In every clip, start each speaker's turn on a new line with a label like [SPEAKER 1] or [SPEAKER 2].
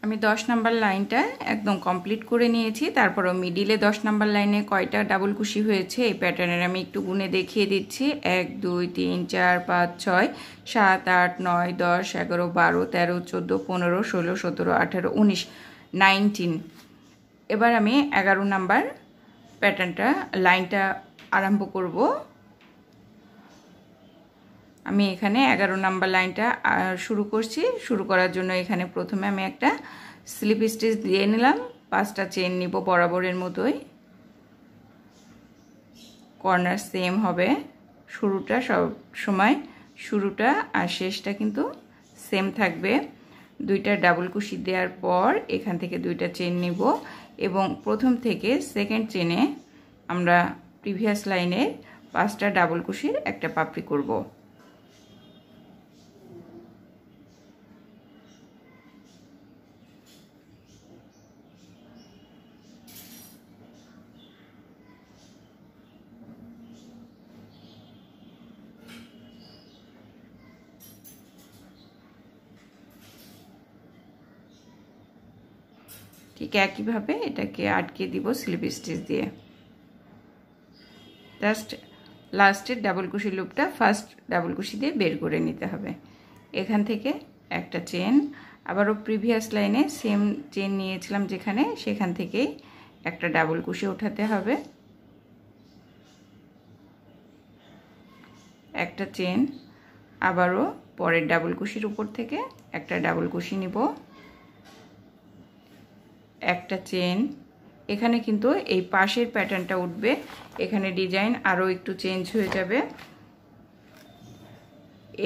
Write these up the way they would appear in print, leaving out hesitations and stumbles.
[SPEAKER 1] আমি 10 নাম্বার লাইনটা একদম কমপ্লিট করে নিয়েছি। তারপরও মিডিলে 10 নাম্বার লাইনে কয়টা ডাবল কুশি হয়েছে এই প্যাটার্নের আমি একটু গুনে দেখিয়ে দিচ্ছি। 1 2 3 4 5 6 7 8 9 10 11 12 13 14 15 16 17 18 19 19। এবার আমি 11 নাম্বার প্যাটার্নটা লাইনটা আরম্ভ করব। আমি এখানে 11 নাম্বার লাইনটা শুরু করছি। শুরু করার জন্য এখানে প্রথমে আমি একটা স্লিপ স্টিচ দিয়ে নিলাম, 5টা চেন নিব বরাবরের মতোই, কর্নার সেম হবে। শুরুটা সব সময় শুরুটা আর শেষটা কিন্তু সেম থাকবে। 2টা ডাবল কুশি দেওয়ার পর এখান থেকে 2টা চেন নিব এবং প্রথম থেকে সেকেন্ড চেনে আমরা প্রিভিয়াস লাইনের 5টা ডাবল কুশির একটা পাপড়ি করব। ঠিক একইভাবে এটাকে আটকে দিব স্লিপ স্টিচ দিয়ে। জাস্ট লাস্টের ডাবল কুশি লুপটা ফার্স্ট ডাবল কুশি দিয়ে বের করে নিতে হবে। এখান থেকে একটা চেন, আবারও প্রিভিয়াস লাইনে সেম চেন নিয়েছিলাম যেখানে, সেখান থেকেই একটা ডাবল কুশি ওঠাতে হবে। একটা চেন, আবারও পরের ডাবল কুশির উপর থেকে একটা ডাবল কুশি নিব, একটা চেন। এখানে কিন্তু এই পাশের প্যাটার্নটা উঠবে, এখানে ডিজাইন আরও একটু চেঞ্জ হয়ে যাবে।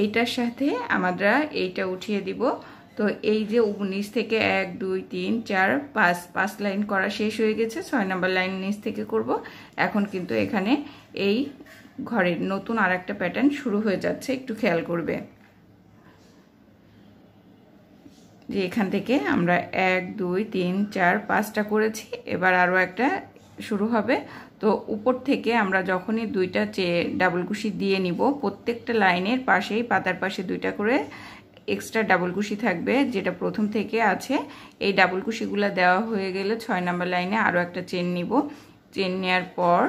[SPEAKER 1] এইটার সাথে আমরা এইটা উঠিয়ে দিব। তো এই যে নিচ থেকে 1 2 3 4 5 লাইন করা শেষ হয়ে গেছে, 6 নাম্বার লাইন নিচ থেকে করব। এখন কিন্তু এখানে এই ঘরের নতুন আর একটা প্যাটার্ন শুরু হয়ে যাচ্ছে, একটু খেয়াল করবে যে এখান থেকে আমরা 1 2 3 4 5টা করেছি, এবার আরও একটা শুরু হবে। তো উপর থেকে আমরা যখনই 2টা ডাবল কুশি দিয়ে নিব, প্রত্যেকটা লাইনের পাশেই পাতার পাশে 2টা করে এক্সট্রা ডাবল কুশি থাকবে যেটা প্রথম থেকে আছে। এই ডাবল কুশিগুলো দেওয়া হয়ে গেলে 6 নাম্বার লাইনে আরও একটা চেন নিব। চেন নেওয়ার পর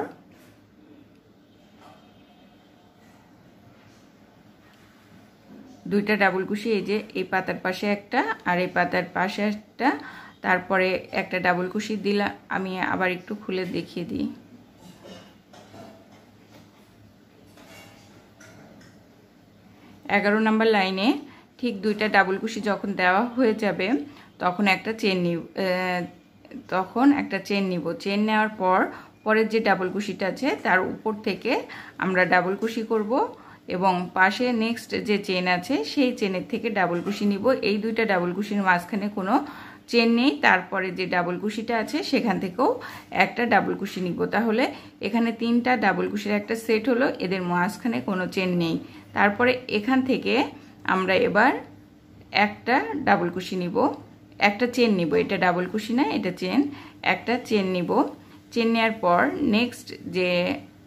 [SPEAKER 1] দুইটা ডাবল কুশি, এই যে এই পাতার পাশে একটা আর এই পাতার পাশে একটা, তারপরে একটা ডাবল কুশি দিলাম। আমি আবার একটু খুলে দেখিয়ে দিই। এগারো নাম্বার লাইনে ঠিক 2টা ডাবল কুশি যখন দেওয়া হয়ে যাবে তখন একটা চেন নিব। চেন নেওয়ার পর পরের যে ডাবল কুশিটা আছে তার উপর থেকে আমরা ডাবল কুশি করব এবং পাশে নেক্সট যে চেন আছে সেই চেনের থেকে ডাবল কুশি নিব। এই 2টা ডাবল কুশির মাঝখানে কোনো চেন নেই, তারপরে যে ডাবল কুশিটা আছে সেখান থেকেও একটা ডাবল কুশি নিব। তাহলে এখানে 3টা ডাবল কুশির একটা সেট হলো, এদের মাঝখানে কোনো চেন নেই। তারপরে এখান থেকে আমরা এবার একটা ডাবল কুশি নিব, একটা চেন নিব। এটা ডাবল কুশি না, এটা চেন। একটা চেন নিব। চেন নেওয়ার পর নেক্সট যে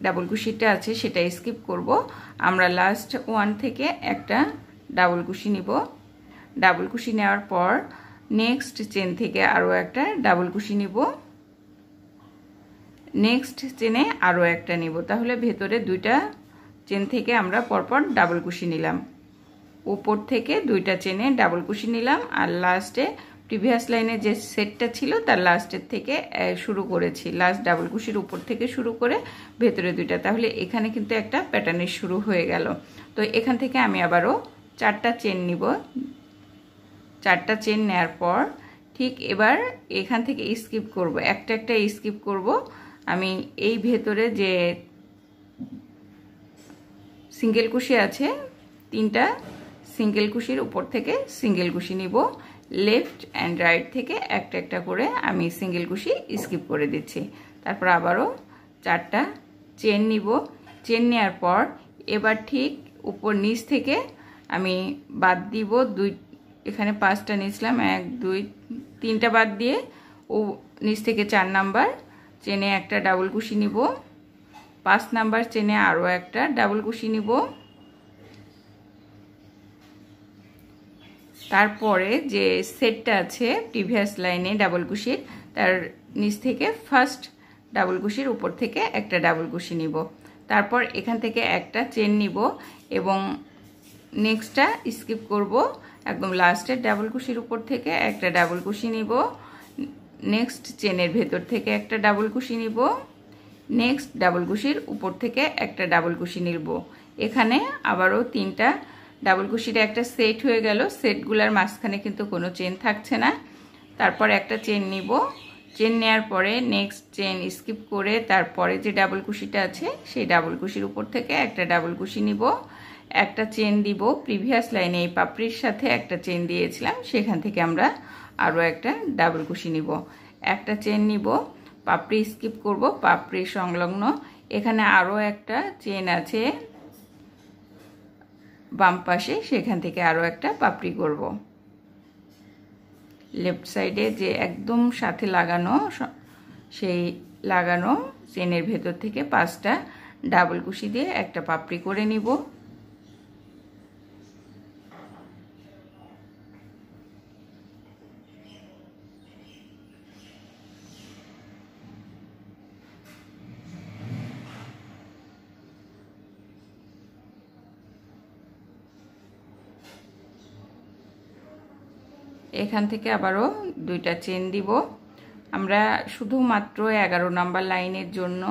[SPEAKER 1] ডাবল কুশিটা আছে সেটা স্কিপ করব। আমরা লাস্ট 1 থেকে একটা ডাবল কুশি নিব। ডাবল কুশি নেওয়ার পর নেক্সট চেন থেকে আরও একটা ডাবল কুশি নিব, নেক্সট চেনে আরও একটা নিব। তাহলে ভেতরে 2টা চেন থেকে আমরা পরপর ডাবল কুশি নিলাম, উপর থেকে 2টা চেনে ডাবল কুশি নিলাম, আর লাস্টে প্রিভিয়াস লাইনে যে সেটটা ছিল তার লাস্টের থেকে শুরু করেছি, লাস্ট ডাবল কুশির উপর থেকে শুরু করে ভেতরে 2টা। তাহলে এখানে কিন্তু একটা প্যাটার্নের শুরু হয়ে গেল। তো এখান থেকে আমি আবারও 4টা চেন নিব। 4টা চেন নেওয়ার পর ঠিক এবার এখান থেকে স্কিপ করব, একটা স্কিপ করব। আমি এই ভেতরে যে সিঙ্গেল কুশি আছে 3টা সিঙ্গেল কুশির উপর থেকে সিঙ্গেল কুশি নিব। লেফট অ্যান্ড রাইট থেকে একটা করে আমি সিঙ্গেল কুশি স্কিপ করে দিচ্ছি। তারপর আবারও 4টা চেন নিব। চেন নেওয়ার পর এবার ঠিক উপর নিচ থেকে আমি বাদ দিব এখানে 5টা নিয়েছিলাম, 1 2 3টা বাদ দিয়ে ও নিচ থেকে 4 নাম্বার চেনে একটা ডাবল কুশি নিব, 5 নাম্বার চেনে আরও একটা ডাবল কুশি নিব, তারপরে যে সেটটা আছে প্রিভিয়াস লাইনে ডাবল কুশির, তার নিচ থেকে ফার্স্ট ডাবল কুশির উপর থেকে একটা ডাবল কুশি নিব। তারপর এখান থেকে একটা চেন নিব এবং নেক্সটটা স্কিপ করব, একদম লাস্টের ডাবল কুশির উপর থেকে একটা ডাবল কুশি নিব, নেক্সট চেনের ভেতর থেকে একটা ডাবল কুশি নিব, নেক্সট ডাবল কুশির উপর থেকে একটা ডাবল কুশি নিব। এখানে আবারও 3টা ডাবল কুশির একটা সেট হয়ে গেল। সেটগুলোর মাঝখানে কিন্তু কোনো চেন থাকছে না। তারপর একটা চেন নিব, চেন নেওয়ার পরে নেক্সট চেন স্কিপ করে তারপরে যে ডাবল কুশিটা আছে সেই ডাবল কুশির উপর থেকে একটা ডাবল কুশি নিব, একটা চেন দিব। প্রিভিয়াস লাইনে এই পাপড়ির সাথে একটা চেন দিয়েছিলাম, সেখান থেকে আমরা আরও একটা ডাবল কুশি নিব, একটা চেন নিব, পাপড়ি স্কিপ করব, পাপড়ি সংলগ্ন এখানে আরও একটা চেন আছে বাম পাশে, সেখান থেকে আরও একটা পাপড়ি করব। লেফট সাইডে যে একদম সাথে লাগানো সেই লাগানো চেনের ভেতর থেকে 5টা ডাবল কুশি দিয়ে একটা পাপড়ি করে নিব। এখান থেকে আবারও 2টা চেন দিব। আমরা শুধুমাত্র 11 নাম্বার লাইনের জন্য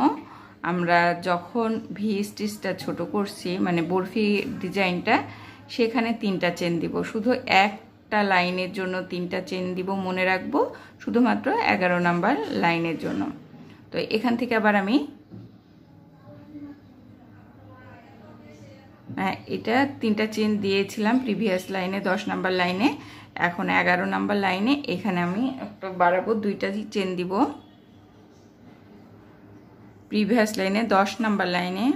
[SPEAKER 1] আমরা যখন ভি স্টিচটা ছোট করছি, মানে বরফি ডিজাইনটা, সেখানে 3টা চেন দিব। শুধু একটা লাইনের জন্য 3টা চেন দিব, মনে রাখবো, শুধুমাত্র 11 নাম্বার লাইনের জন্য। তো এখান থেকে আবার আমি এটা 3টা চেন দিয়েছিলাম প্রিভিয়াস লাইনে 10 নাম্বার লাইনে, এখন 11 নাম্বার লাইনে এখানে আমি একটু বাড়াবো, 2টা চেন দিব। প্রিভিয়াস লাইনে 10 নাম্বার লাইনে,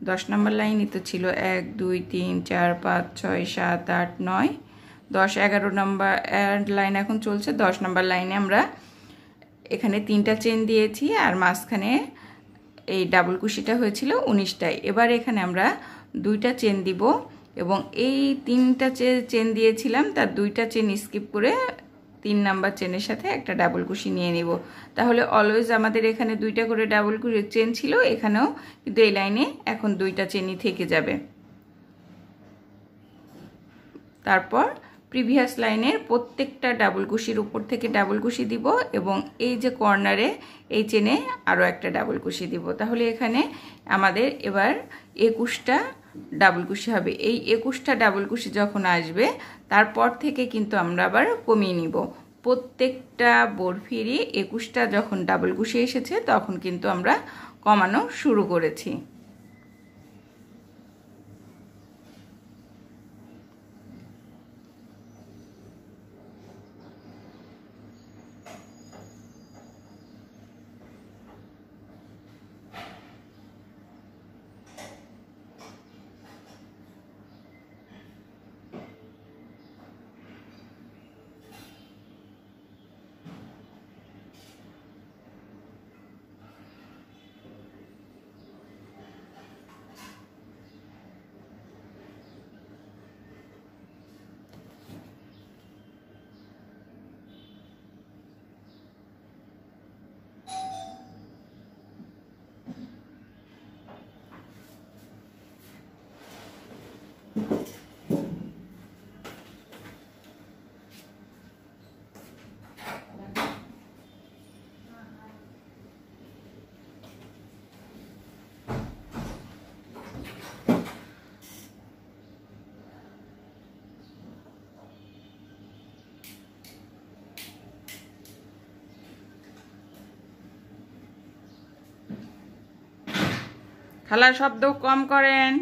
[SPEAKER 1] 10 নাম্বার লাইনই তো ছিল 1 2 3 4 5 6 7 8 9 10 11 নাম্বার লাইন এখন চলছে। 10 নাম্বার লাইনে আমরা এখানে 3টা চেন দিয়েছি আর মাঝখানে এই ডাবল কুশিটা হয়েছিল 19টায়। এবার এখানে আমরা 2টা চেন দিব এবং এই 3টা চেন দিয়েছিলাম তার 2টা চেন স্কিপ করে 3 নাম্বার চেনের সাথে একটা ডাবল কুশি নিয়ে নিব। তাহলে অলওয়েজ আমাদের এখানে 2টা করে ডাবল চেন ছিল, এখানেও কিন্তু এই লাইনে এখন 2টা চেনই থেকে যাবে। তারপর প্রিভিয়াস লাইনের প্রত্যেকটা ডাবল কুশির উপর থেকে ডাবল কুশি দিব এবং এই যে কর্নারে এই চেনে আরও একটা ডাবল কুশি দিব। তাহলে এখানে আমাদের এবার 21টা ডাবল কুশি হবে। এই 21টা ডাবল কুশি যখন আসবে তারপর থেকে কিন্তু আমরা আবার কমিয়ে নিব। প্রত্যেকটা বরফিরই 21টা যখন ডাবল কুশি এসেছে তখন কিন্তু আমরা কমানো শুরু করেছি। খালার শব্দ কম করেন,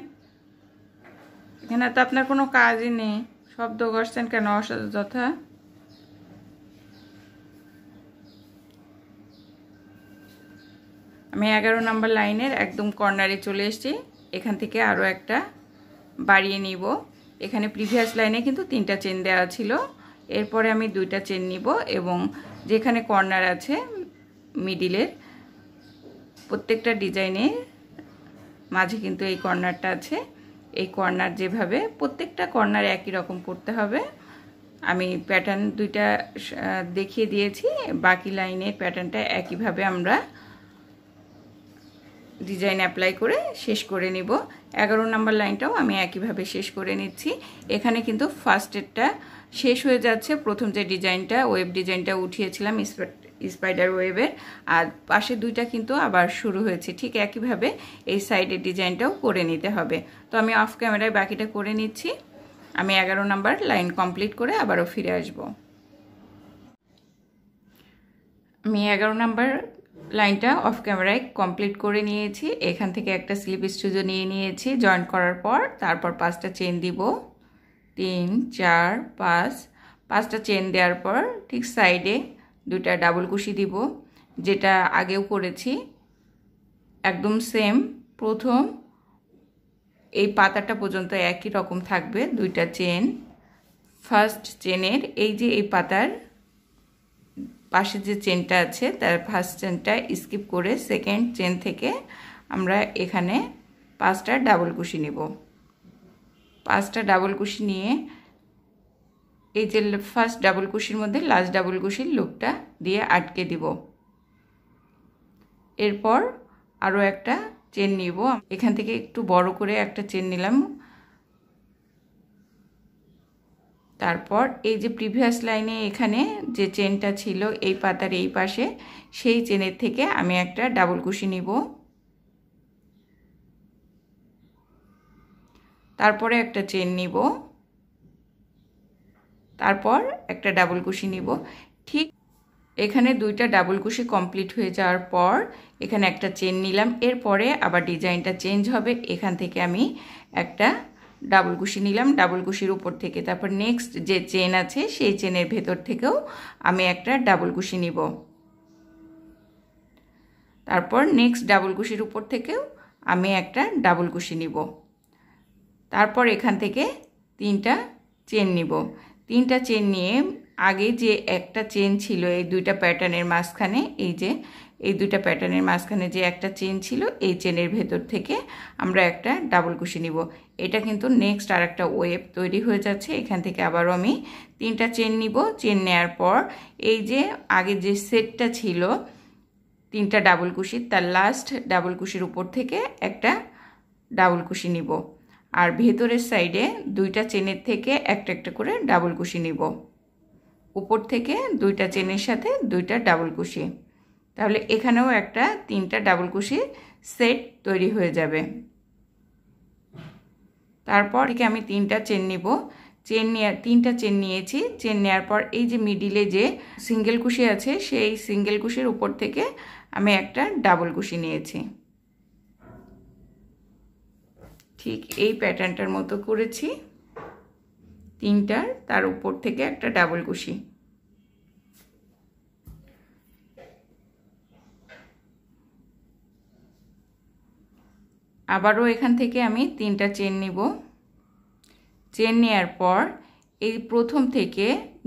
[SPEAKER 1] এখানে তো আপনার কোনো কাজই নেই, শব্দ করছেন কেন অযথা? আমি 11 নাম্বার লাইনের একদম কর্নারে চলে এসেছি, এখান থেকে আরও একটা বাড়িয়ে নিব। এখানে প্রিভিয়াস লাইনে কিন্তু 3টা চেন দেওয়া ছিল, এরপরে আমি 2টা চেন নিব এবং যেখানে কর্নার আছে মিডিলের প্রত্যেকটা ডিজাইনের মাঝে কিন্তু এই কর্নারটা আছে, এই কর্নার যেভাবে প্রত্যেকটা কর্নার একই রকম করতে হবে। আমি প্যাটার্ন দুইটা দেখিয়ে দিয়েছি, বাকি লাইনের প্যাটার্নটা একইভাবে আমরা ডিজাইন অ্যাপ্লাই করে শেষ করে নিব। 11 নম্বর লাইনটাও আমি একইভাবে শেষ করে নিচ্ছি। এখানে কিন্তু ফার্স্টেরটা শেষ হয়ে যাচ্ছে, প্রথম যে ডিজাইনটা ওয়েব ডিজাইনটা উঠিয়েছিলাম স্পাইডার ওয়েবের, আর পাশে দুইটা কিন্তু আবার শুরু হয়েছে। ঠিক একইভাবে এই সাইডের ডিজাইনটাও করে নিতে হবে। তো আমি অফ ক্যামেরায় বাকিটা করে নিচ্ছি। আমি 11 নম্বর লাইন কমপ্লিট করে আবারও ফিরে আসব। আমি 11 নম্বর লাইনটা অফ ক্যামেরায় কমপ্লিট করে নিয়েছি। এখান থেকে একটা স্লিপ স্টিচও নিয়ে নিয়েছি জয়েন্ট করার পর। তারপর 5টা চেন দিব, 3 4 5। 5টা চেন দেওয়ার পর ঠিক সাইডে 2টা ডাবল কুশি দিব, যেটা আগেও করেছি একদম সেম। প্রথম এই পাতাটা পর্যন্ত একই রকম থাকবে 2টা চেন। ফার্স্ট চেনের এই যে এই পাতার পাশে যে চেনটা আছে তার ফার্স্ট চেনটা স্কিপ করে সেকেন্ড চেন থেকে আমরা এখানে 5টা ডাবল কুশি নেব। 5টা ডাবল কুশি নিয়ে এই যে ফার্স্ট ডাবল কুশির মধ্যে লাস্ট ডাবল কুশির লুপটা দিয়ে আটকে দিব। এরপর আরও একটা চেন নিব, এখান থেকে একটু বড় করে একটা চেন নিলাম। তারপর এই যে প্রিভিয়াস লাইনে এখানে যে চেনটা ছিল এই পাতার এই পাশে, সেই চেনের থেকে আমি একটা ডাবল কুশি নিব। তারপরে একটা চেন নিব, তারপর একটা ডাবল কুশি নিব। ঠিক এখানে 2টা ডাবল কুশি কমপ্লিট হয়ে যাওয়ার পর এখানে একটা চেন নিলাম। এরপরে আবার ডিজাইনটা চেঞ্জ হবে, এখান থেকে আমি একটা ডাবল কুশি নিলাম ডাবল কুশির উপর থেকে। তারপর নেক্সট যে চেন আছে সেই চেনের ভেতর থেকেও আমি একটা ডাবল কুশি নিব। তারপর নেক্সট ডাবল কুশির উপর থেকেও আমি একটা ডাবল কুশি নিব। তারপর এখান থেকে 3টা চেন নিব। 3টা চেন নিয়ে আগে যে একটা চেন ছিল এই 2টা প্যাটার্নের মাঝখানে, এই যে এই 2টা প্যাটার্নের মাঝখানে যে একটা চেন ছিল এই চেনের ভেতর থেকে আমরা একটা ডাবল কুশি নিব। এটা কিন্তু নেক্সট আর একটা ওয়েব তৈরি হয়ে যাচ্ছে। এখান থেকে আবারও আমি 3টা চেন নিব। চেন নেওয়ার পর এই যে আগে যে সেটটা ছিল 3টা ডাবল কুশি, তার লাস্ট ডাবল কুশির উপর থেকে একটা ডাবল কুশি নিব। আর ভেতরের সাইডে 2টা চেনের থেকে একটা একটা করে ডাবল কুশি নিব। উপর থেকে 2টা চেনের সাথে 2টা ডাবল কুশি। তাহলে এখানেও একটা 3টা ডাবল কুশি সেট তৈরি হয়ে যাবে। তারপর থেকে আমি 3টা চেন নিব। চেন নিয়ে 3টা চেন নিয়েছি। চেন নেওয়ার পর এই যে মিডিলে যে সিঙ্গেল কুশি আছে সেই সিঙ্গেল কুশির উপর থেকে আমি একটা ডাবল কুশি নিয়েছি। ঠিক এই প্যাটার্নটার মতো করেছি, 3টার তার উপর থেকে একটা ডাবল কুশি। আবারও এখান থেকে আমি 3টা চেন নিব। চেন নেওয়ার পর এই প্রথম থেকে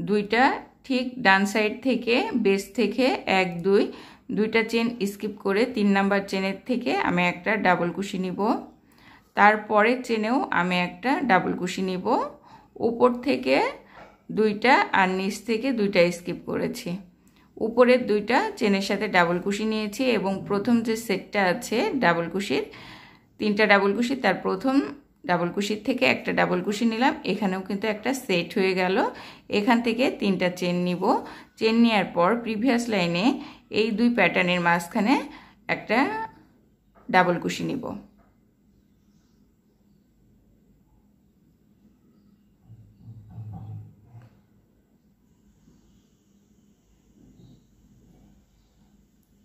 [SPEAKER 1] 2টা ঠিক ডান সাইড থেকে বেস থেকে 1 2 2টা চেন স্কিপ করে 3 নাম্বার চেনের থেকে আমি একটা ডাবল কুশি নিব। তারপরের চেনেও আমি একটা ডাবল কুশি নিব। উপর থেকে 2টা আর নিচ থেকে 2টা স্কিপ করেছি। উপরের 2টা চেনের সাথে ডাবল কুশি নিয়েছি এবং প্রথম যে সেটটা আছে ডাবল কুশির 3টা ডাবল কুশি, তার প্রথম ডাবল কুশির থেকে একটা ডাবল কুশি নিলাম। এখানেও কিন্তু একটা সেট হয়ে গেল। এখান থেকে 3টা চেন নিব। চেন নেওয়ার পর প্রিভিয়াস লাইনে এই 2 প্যাটার্নের মাঝখানে একটা ডাবল কুশি নিব।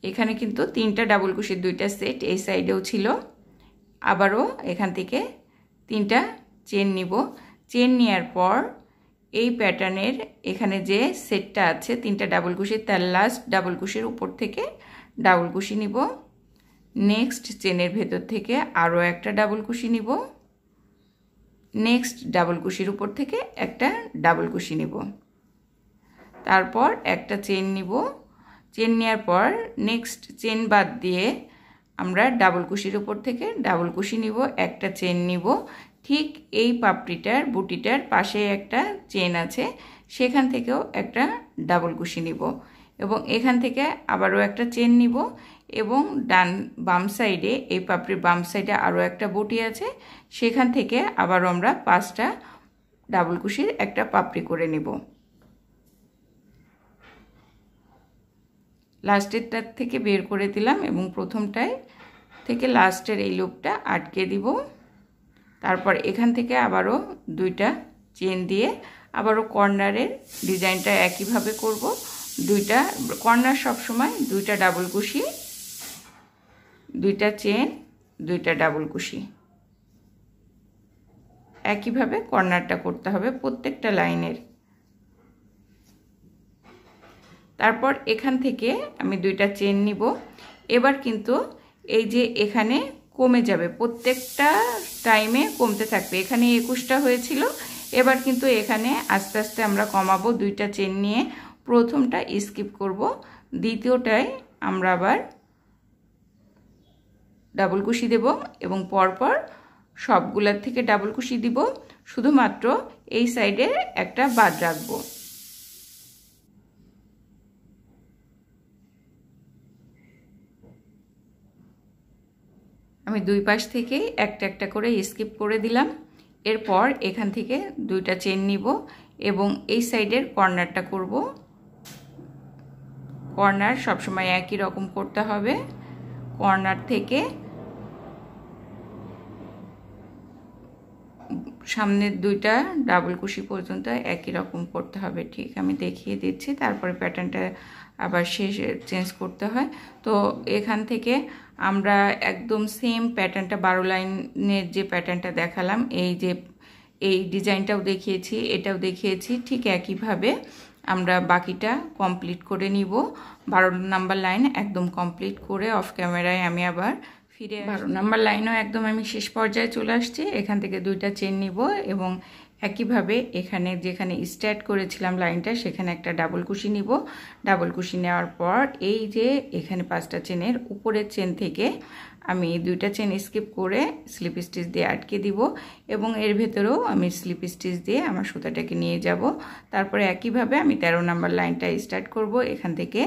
[SPEAKER 1] এখানে কিন্তু 3টা ডাবল কুশির 2টা সেট এই সাইডেও ছিল। আবারও এখান থেকে 3টা চেন নিব। চেন নেওয়ার পর এই প্যাটার্নের এখানে যে সেটটা আছে 3টা ডাবল কুশির, তার লাস্ট ডাবল কুশির উপর থেকে ডাবল কুশি নিব। নেক্সট চেনের ভেতর থেকে আরও একটা ডাবল কুশি নিব। নেক্সট ডাবল কুশির উপর থেকে একটা ডাবল কুশি নিব। তারপর একটা চেন নিব। চেন নেওয়ার পর নেক্সট চেন বাদ দিয়ে আমরা ডাবল কুশির উপর থেকে ডাবল কুশি নিব, একটা চেন নিব। ঠিক এই পাপড়িটার বুটিটার পাশে একটা চেন আছে, সেখান থেকেও একটা ডাবল কুশি নিব এবং এখান থেকে আবারও একটা চেন নিব এবং বাম সাইডে এই পাপড়ির বাম সাইডে আরও একটা বটি আছে, সেখান থেকে আবারও আমরা 5টা ডাবল কুশির একটা পাপড়ি করে নেব। লাস্টেরটা থেকে বের করে দিলাম এবং প্রথমটায় থেকে লাস্টের এই লুপটা আটকে দিব। তারপর এখান থেকে আবারও 2টা চেন দিয়ে আবারও কর্নারের ডিজাইনটা একইভাবে করব। 2টা কর্নার সবসময় 2টা ডাবল কুশি, 2টা চেন, 2টা ডাবল কুশি, একইভাবে কর্নারটা করতে হবে প্রত্যেকটা লাইনের। তারপর এখান থেকে আমি 2টা চেন নিব। এবার কিন্তু এই যে এখানে কমে যাবে, প্রত্যেকটা টাইমে কমতে থাকবে। এখানে 21টা হয়েছিল, এবার কিন্তু এখানে আস্তে আস্তে আমরা কমাবো। 2টা চেন নিয়ে প্রথমটা স্কিপ করব, দ্বিতীয়টায় আমরা আবার ডাবল কুশি দেব এবং পরপর সবগুলোর থেকে ডাবল কুশি দিব, শুধুমাত্র এই সাইডে একটা বাদ রাখবো। আমি 2 পাশ থেকে একটা একটা করে স্কিপ করে দিলাম। এরপর এখান থেকে 2টা চেন নিব এবং এই সাইডের কর্নারটা করব। কর্নার সবসময় একই রকম করতে হবে, কর্নার থেকে সামনের 2টা ডাবল কুশি পর্যন্ত একই রকম করতে হবে। ঠিক আমি দেখিয়ে দিচ্ছি, তারপরে প্যাটার্নটা আবার চেঞ্জ করতে হয়। তো এখান থেকে আমরা একদম সেম প্যাটার্নটা 12 লাইনের যে প্যাটার্নটা দেখালাম, এই ডিজাইনটাও দেখিয়েছি, এটাও দেখিয়েছি, ঠিক একইভাবে আমরা বাকিটা কমপ্লিট করে নিব। 12 নাম্বার লাইন একদম কমপ্লিট করে অফ ক্যামেরায় আমি আবার ফিরে 12 নাম্বার লাইনও একদম আমি শেষ পর্যায়ে চলে আসছি। এখান থেকে 2টা চেন নিব এবং একইভাবে এখানে যেখানে স্টার্ট করেছিলাম লাইনটা সেখানে একটা ডাবল কুশি নিব। ডাবল কুশি নেওয়ার পর এই যে এখানে 5টা চেনের উপরের চেন থেকে আমি 2টা চেন স্কিপ করে স্লিপ স্টিচ দিয়ে আটকে দিব এবং এর ভেতরেও আমি স্লিপ স্টিচ দিয়ে আমার সুতাটাকে নিয়ে যাব। তারপরে একইভাবে আমি 13 নাম্বার লাইনটা স্টার্ট করব, এখান থেকে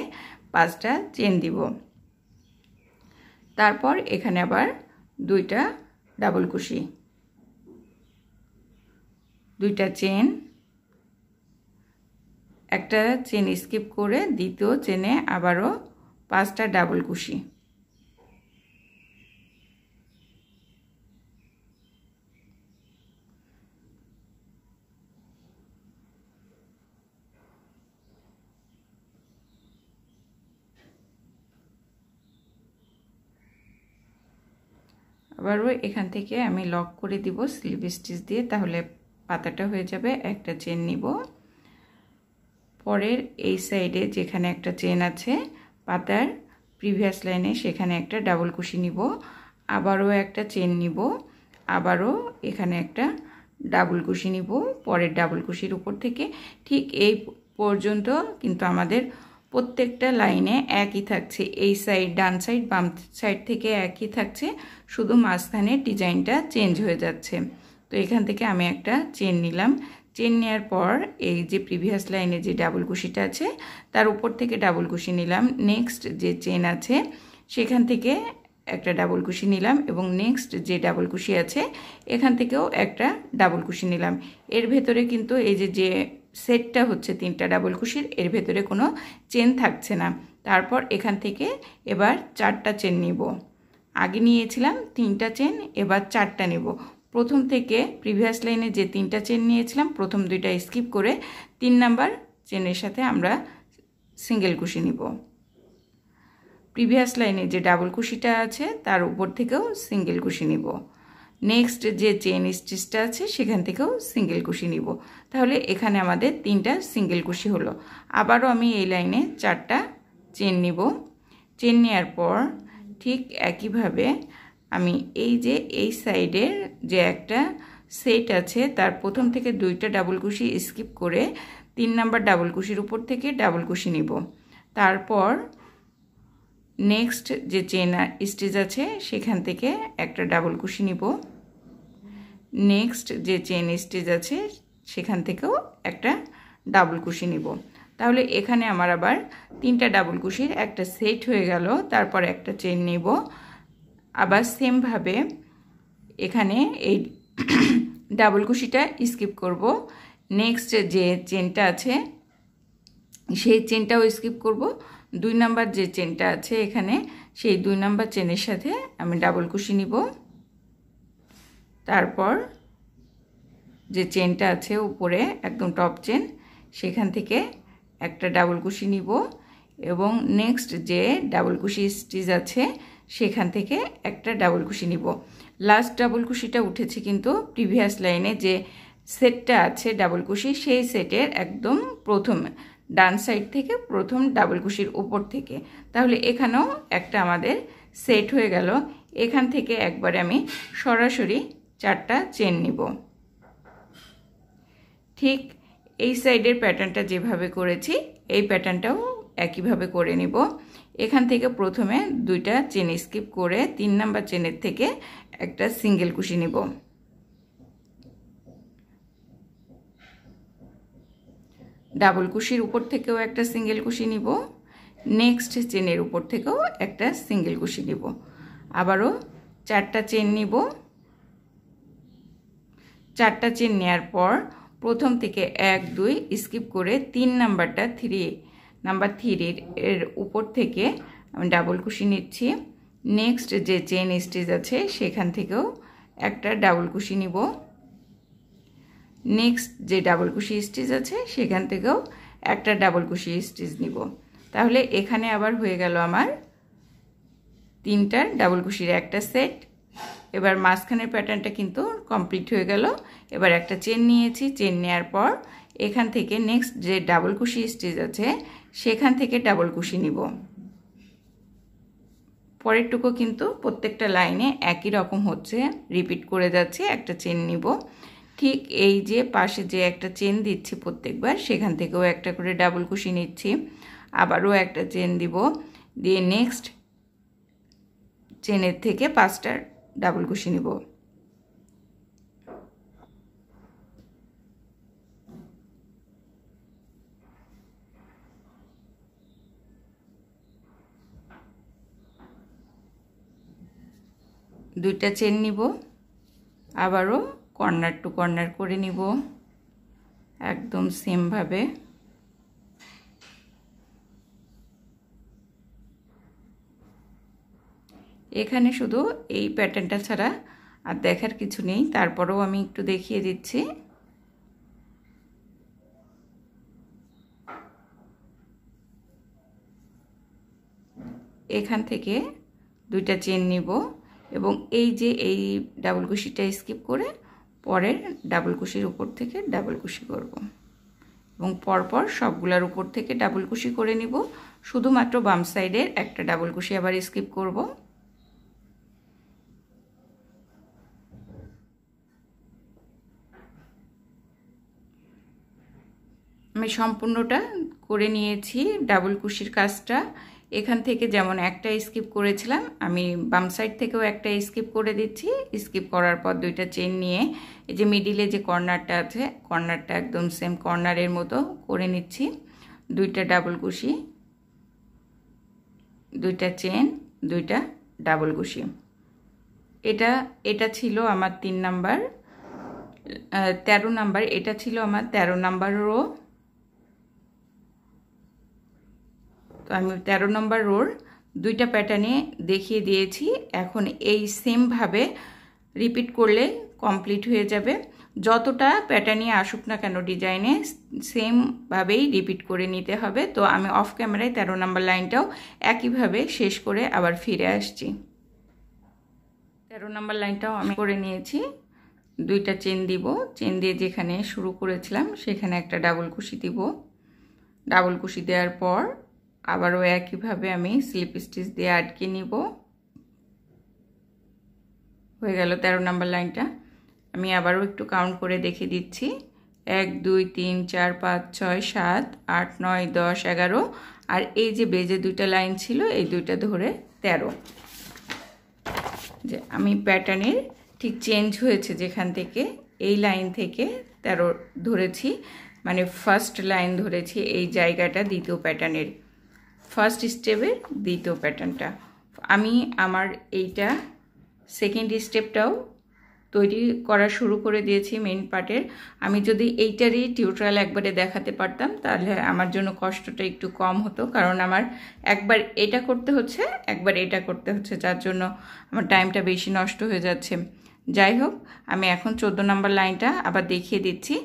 [SPEAKER 1] 5টা চেন দিব। তারপর এখানে আবার 2টা ডাবল কুশি, 2টা চেন, একটা চেন স্কিপ করে দ্বিতীয় চেনে আবারও 5টা ডাবল কুশি। আবারও এখান থেকে আমি লক করে দিব স্লিপ স্টিচ দিয়ে, তাহলে পাতাটা হয়ে যাবে। একটা চেন নিব, পরের এই সাইডে যেখানে একটা চেন আছে পাতার প্রিভিয়াস লাইনে সেখানে একটা ডাবল কুশি নিব, আবারও একটা চেন নিব, আবারও এখানে একটা ডাবল কুশি নিব পরের ডাবল কুশির উপর থেকে। ঠিক এই পর্যন্ত কিন্তু আমাদের প্রত্যেকটা লাইনে একই থাকছে, এই সাইড ডান সাইড বাম সাইড থেকে একই থাকছে, শুধু মাঝখানে ডিজাইনটা চেঞ্জ হয়ে যাচ্ছে। তো এখান থেকে আমি একটা চেন নিলাম, চেন নেওয়ার পর এই যে প্রিভিয়াস লাইনে যে ডাবল কুশিটা আছে তার উপর থেকে ডাবল কুশি নিলাম, নেক্সট যে চেন আছে সেখান থেকে একটা ডাবল কুশি নিলাম এবং নেক্সট যে ডাবল কুশি আছে এখান থেকেও একটা ডাবল কুশি নিলাম। এর ভেতরে কিন্তু এই যে সেটটা হচ্ছে 3টা ডাবল কুশির, এর ভেতরে কোনো চেন থাকছে না। তারপর এখান থেকে এবার 4টা চেন নিব, আগে নিয়েছিলাম 3টা চেন, এবার 4টা নেব। প্রথম থেকে প্রিভিয়াস লাইনে যে 3টা চেন নিয়েছিলাম প্রথম 2টা স্কিপ করে 3 নাম্বার চেনের সাথে আমরা সিঙ্গেল কুশি নিব। প্রিভিয়াস লাইনে যে ডাবল কুশিটা আছে তার উপর থেকেও সিঙ্গেল কুশি নিব, নেক্সট যে চেন স্টিচটা আছে সেখান থেকেও সিঙ্গেল কুশি নিব। তাহলে এখানে আমাদের 3টা সিঙ্গেল কুশি হলো। আবারও আমি এই লাইনে 4টা চেন নিব, চেন নেওয়ার পর ঠিক একইভাবে আমি এই যে এই সাইডের যে একটা সেট আছে তার প্রথম থেকে 2টা ডাবল কুশি স্কিপ করে 3 নাম্বার ডাবল কুশির উপর থেকে ডাবল কুশি নিব। তারপর নেক্সট যে চেন স্টিচ আছে সেখান থেকে একটা ডাবল কুশি নিব, নেক্সট যে চেন স্টিচ আছে সেখান থেকেও একটা ডাবল কুশি নিব। তাহলে এখানে আমার আবার 3টা ডাবল কুশির একটা সেট হয়ে গেল। তারপর একটা চেন নিব। আবার সেম ভাবে এখানে এই ডাবল কুশিটা স্কিপ করব। নেক্সট যে চেনটা আছে সেই চেনটাও স্কিপ করব। 2 নাম্বার যে চেনটা আছে এখানে সেই 2 নাম্বার চেনের সাথে আমি ডাবল কুশি নিব। তারপর যে চেনটা আছে উপরে একদম টপ চেন সেখান থেকে একটা ডাবল কুশি নিব এবং নেক্সট যে ডাবল কুশি স্টিচ আছে সেখান থেকে একটা ডাবল কুশি নিব। লাস্ট ডাবল কুশিটা উঠেছে কিন্তু প্রিভিয়াস লাইনে যে সেটটা আছে ডাবল কুশি সেই সেটের একদম প্রথম ডান সাইড থেকে প্রথম ডাবল কুশির উপর থেকে। তাহলে এখানেও একটা আমাদের সেট হয়ে গেল। এখান থেকে একবারে আমি সরাসরি 4টা চেন নিব। ঠিক এই সাইডের প্যাটার্নটা যেভাবে করেছি এই প্যাটার্নটাও একইভাবে করে নিব। এখান থেকে প্রথমে 2টা চেন স্কিপ করে 3 নাম্বার চেনের থেকে একটা সিঙ্গেল কুশি নিব। ডাবল কুশির উপর থেকেও একটা সিঙ্গেল কুশি নিব। নেক্সট চেনের উপর থেকেও একটা সিঙ্গেল কুশি নিব। আবারও 4টা চেন নিব। 4টা চেন নেওয়ার পর প্রথম থেকে 1 2 স্কিপ করে 3 নাম্বারটা 3 নাম্বার 3 এর উপর থেকে আমি ডাবল কুশি নিচ্ছি। নেক্সট যে চেন স্টিচ আছে সেখান থেকেও একটা ডাবল কুশি নিব। নেক্সট যে ডাবল কুশি স্টিচ আছে সেখান থেকেও একটা ডাবল কুশি স্টিচ নিব। তাহলে এখানে আবার হয়ে গেল আমার 3টা ডাবল কুশির একটা সেট। এবার মাঝখানের প্যাটার্নটা কিন্তু কমপ্লিট হয়ে গেল। এবার একটা চেন নিয়েছি। চেন নেওয়ার পর এখান থেকে নেক্সট যে ডাবল কুশি স্টিচ আছে সেখান থেকে ডাবল কুশি নিব। পরেরটুকু কিন্তু প্রত্যেকটা লাইনে একই রকম হচ্ছে, রিপিট করে যাচ্ছে। একটা চেন নিব। ঠিক এই যে পাশে যে একটা চেন দিচ্ছি প্রত্যেকবার সেখান থেকেও একটা করে ডাবল কুশি নিচ্ছি। আবারও একটা চেন দিব, দিয়ে নেক্সট চেনের থেকে 5টা ডাবল কুশি নিব। দুইটা চেন নিব। আবারও কর্নার টু কর্নার করে নিব একদম সেম ভাবে। এখানে শুধু এই প্যাটার্নটা ছাড়া আর দেখার কিছু নেই, তারপরেও আমি একটু দেখিয়ে দিচ্ছি। এখান থেকে 2টা চেন নিব এবং এই যে এই ডাবল কুশিটা স্কিপ করে পরের ডাবল কুশির উপর থেকে ডাবল কুশি করব এবং পরপর সবগুলোর উপর থেকে ডাবল কুশি করে নিব। শুধুমাত্র বাম সাইডের একটা ডাবল কুশি আবার স্কিপ করব। আমি সম্পূর্ণটা করে নিয়েছি ডাবল কুশির কাজটা। এখান থেকে যেমন একটা স্কিপ করেছিলাম আমি বাম সাইড থেকেও একটা স্কিপ করে দিচ্ছি। স্কিপ করার পর 2টা চেন নিয়ে এই যে মিডিলে যে কর্নারটা আছে কর্নারটা একদম সেম কর্নারের মতো করে নিচ্ছি। 2টা ডাবল কুশি, 2টা চেন, 2টা ডাবল কুশি। এটা ছিল আমার 3 নাম্বার 13 নাম্বার। এটা ছিল আমার 13 নাম্বার রো। তো আমি 13 নম্বর রোর 2টা প্যাটার্নে দেখিয়ে দিয়েছি। এখন এই সেম ভাবে রিপিট করলে কমপ্লিট হয়ে যাবে। যতটা প্যাটার্নই আসুক না কেন ডিজাইনে সেম ভাবেই রিপিট করে নিতে হবে। তো আমি অফ ক্যামেরায় 13 নম্বর লাইনটাও একইভাবে শেষ করে আবার ফিরে আসছি। 13 নম্বর লাইনটাও আমি করে নিয়েছি। 2টা চেন দিব, চেন দিয়ে যেখানে শুরু করেছিলাম সেখানে একটা ডাবল কুশি দিব। ডাবল কুশি দেওয়ার পর আবারও একইভাবে আমি স্লিপ স্টিচ দিয়ে আটকে নিব। হয়ে গেল 13 নম্বর লাইনটা। আমি আবারও একটু কাউন্ট করে দেখিয়ে দিচ্ছি। 1 2 3 4 5 6 7 8 9 10 11 আর এই যে বেজে 2টা লাইন ছিল এই 2টা ধরে 13। যে আমি প্যাটার্নের ঠিক চেঞ্জ হয়েছে যেখান থেকে এই লাইন থেকে 13 ধরেছি, মানে ফার্স্ট লাইন ধরেছি এই জায়গাটা দ্বিতীয় প্যাটার্নের ফার্স্ট স্টেপের দ্বিতীয় প্যাটার্নটা। আমি আমার এইটা সেকেন্ড স্টেপটাও তৈরি করা শুরু করে দিয়েছি মেন পার্টের। আমি যদি এইটারই টিউটোরিয়াল একবারে দেখাতে পারতাম তাহলে আমার জন্য কষ্টটা একটু কম হতো, কারণ আমার একবার এটা করতে হচ্ছে একবার এটা করতে হচ্ছে, যার জন্য আমার টাইমটা বেশি নষ্ট হয়ে যাচ্ছে। যাই হোক, আমি এখন 14 নম্বর লাইনটা আবার দেখিয়ে দিচ্ছি।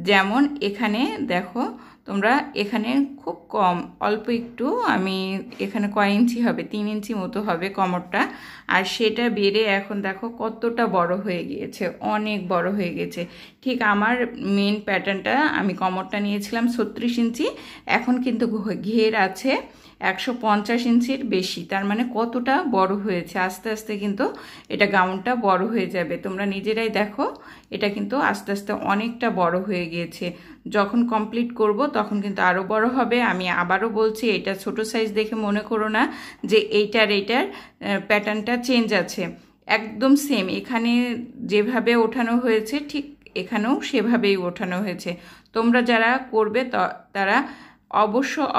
[SPEAKER 1] যেমন এখানে দেখো তোমরা, এখানে খুব কম অল্প একটু, আমি এখানে কয় ইঞ্চি হবে, 3 ইঞ্চি মতো হবে কোমরটা, আর সেটা বেড়ে এখন দেখো কতটা বড় হয়ে গিয়েছে, অনেক বড় হয়ে গেছে। ঠিক আমার মেন প্যাটার্নটা আমি কোমরটা নিয়েছিলাম 36 ইঞ্চি, এখন কিন্তু ঘের আছে 150 ইঞ্চির বেশি, তার মানে কতটা বড় হয়েছে। আস্তে আস্তে কিন্তু এটা গাউনটা বড় হয়ে যাবে, তোমরা নিজেরাই দেখো এটা কিন্তু আস্তে আস্তে অনেকটা বড় হয়ে গিয়েছে। যখন কমপ্লিট করব তখন কিন্তু আরও বড় হবে। আমি আবারও বলছি, এটা ছোট সাইজ দেখে মনে করো না যে এইটার প্যাটার্নটা চেঞ্জ আছে, একদম সেম। এখানে যেভাবে ওঠানো হয়েছে ঠিক এখানেও সেভাবেই ওঠানো হয়েছে। তোমরা যারা করবে তারা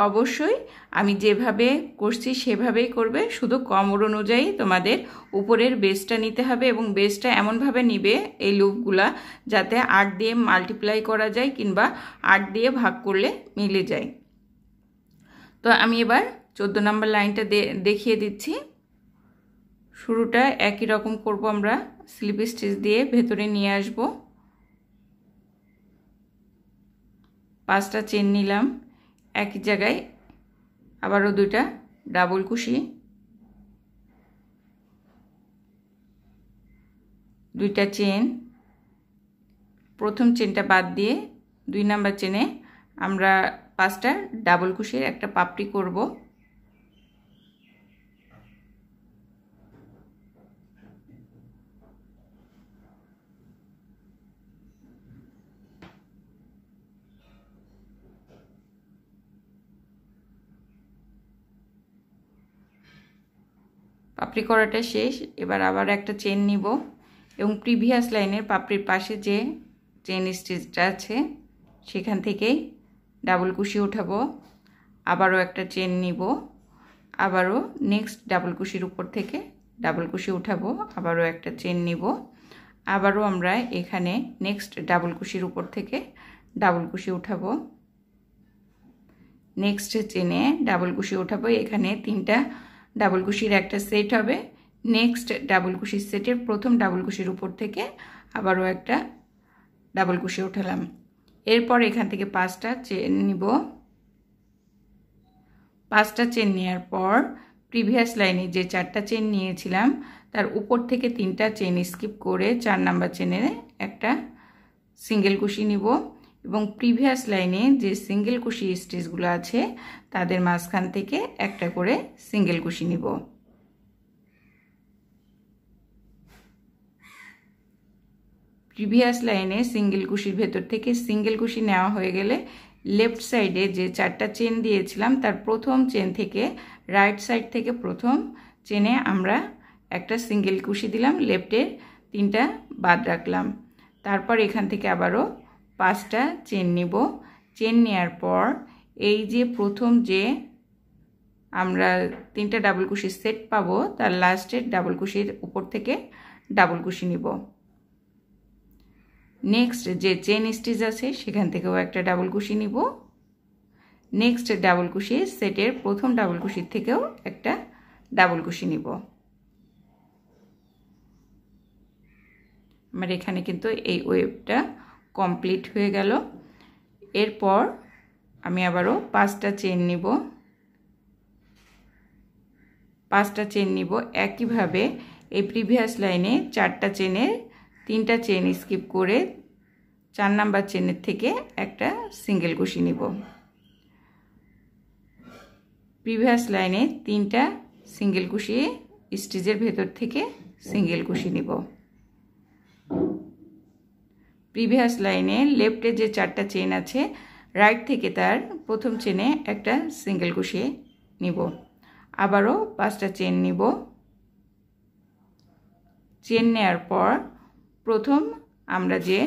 [SPEAKER 1] অবশ্যই আমি যেভাবে করছি সেভাবেই করবে, শুধু কোমর অনুযায়ী তোমাদের উপরের বেসটা নিতে হবে, এবং বেসটা এমনভাবে নিবে এই লুপগুলা যাতে 8 দিয়ে মাল্টিপ্লাই করা যায় কিংবা 8 দিয়ে ভাগ করলে মিলে যায়। তো আমি এবার 14 নম্বর লাইনটা দেখিয়ে দিচ্ছি। শুরুটা একই রকম করব, আমরা স্লিপ স্টিচ দিয়ে ভেতরে নিয়ে আসব। 5টা চেন নিলাম, একই জায়গায় আবারও 2টা ডাবল কুশি, 2টা চেন, প্রথম চেনটা বাদ দিয়ে 2 নাম্বার চেনে আমরা 5টা ডাবল কুশির একটা পাপড়ি করব। পাপড়ি করাটা শেষ, এবার আবার একটা চেন নিব এবং প্রিভিয়াস লাইনের পাপড়ির পাশে যে চেন স্টিচটা আছে সেখান থেকেই ডাবল কুশি উঠাবো, আবারও একটা চেন নিব, আবারও নেক্সট ডাবল কুশির উপর থেকে ডাবল কুশি উঠাবো, আবারও একটা চেন নিব, আবারও আমরা এখানে নেক্সট ডাবল কুশির উপর থেকে ডাবল কুশি উঠাবো, নেক্সট চেনে ডাবল কুশি উঠাবো। এখানে 3টা ডাবল কুশির একটা সেট হবে। নেক্সট ডাবল কুশির সেটের প্রথম ডাবল কুশির উপর থেকে আবারও একটা ডাবল কুশি উঠালাম। এরপর এখান থেকে 5টা চেন নিব। 5টা চেন নেওয়ার পর প্রিভিয়াস লাইনে যে 4টা চেন নিয়েছিলাম তার উপর থেকে 3টা চেন স্কিপ করে 4 নাম্বার চেনে একটা সিঙ্গেল কুশি নিব, এবং প্রিভিয়াস লাইনে যে সিঙ্গেল কুশি স্টিচগুলো আছে তাদের মাঝখান থেকে একটা করে সিঙ্গেল কুশি নিব। প্রিভিয়াস লাইনে সিঙ্গেল কুশির ভেতর থেকে সিঙ্গেল কুশি নেওয়া হয়ে গেলে লেফট সাইডে যে 4টা চেন দিয়েছিলাম তার প্রথম চেন থেকে রাইট সাইড থেকে প্রথম চেনে আমরা একটা সিঙ্গেল কুশি দিলাম, লেফটের 3টা বাদ রাখলাম। তারপর এখান থেকে আবারও 5টা চেন নিব। চেন নেওয়ার পর এই যে প্রথম যে আমরা 3টা ডাবল কুশির সেট পাবো তার লাস্টের ডাবল কুশির উপর থেকে ডাবল কুশি নিব। নেক্সট যে চেন স্টিচ আছে সেখান থেকেও একটা ডাবল কুশি নিব। নেক্সট ডাবল কুশি সেটের প্রথম ডাবল কুশির থেকেও একটা ডাবল কুশি নিব। আমার এখানে কিন্তু এই ওয়েবটা কমপ্লিট হয়ে গেল। এরপর আমি আবারও 5টা চেন নিব। 5টা চেন নিব একইভাবে এই প্রিভিয়াস লাইনে 4টা চেনের 3টা চেন স্কিপ করে 4 নাম্বার চেনের থেকে একটা সিঙ্গেল কুশি নিব। প্রিভিয়াস লাইনে 3টা সিঙ্গেল কুশি স্টিচের ভেতর থেকে সিঙ্গেল কুশি নিব। প্রিভিয়াস লাইনে লেফটে যে 4টা চেন আছে রাইট থেকে তার প্রথম চেনে একটা সিঙ্গেল কুশি নিব, আবারও 5টা চেন নিব। চেন নেওয়ার পর প্রথম আমরা যে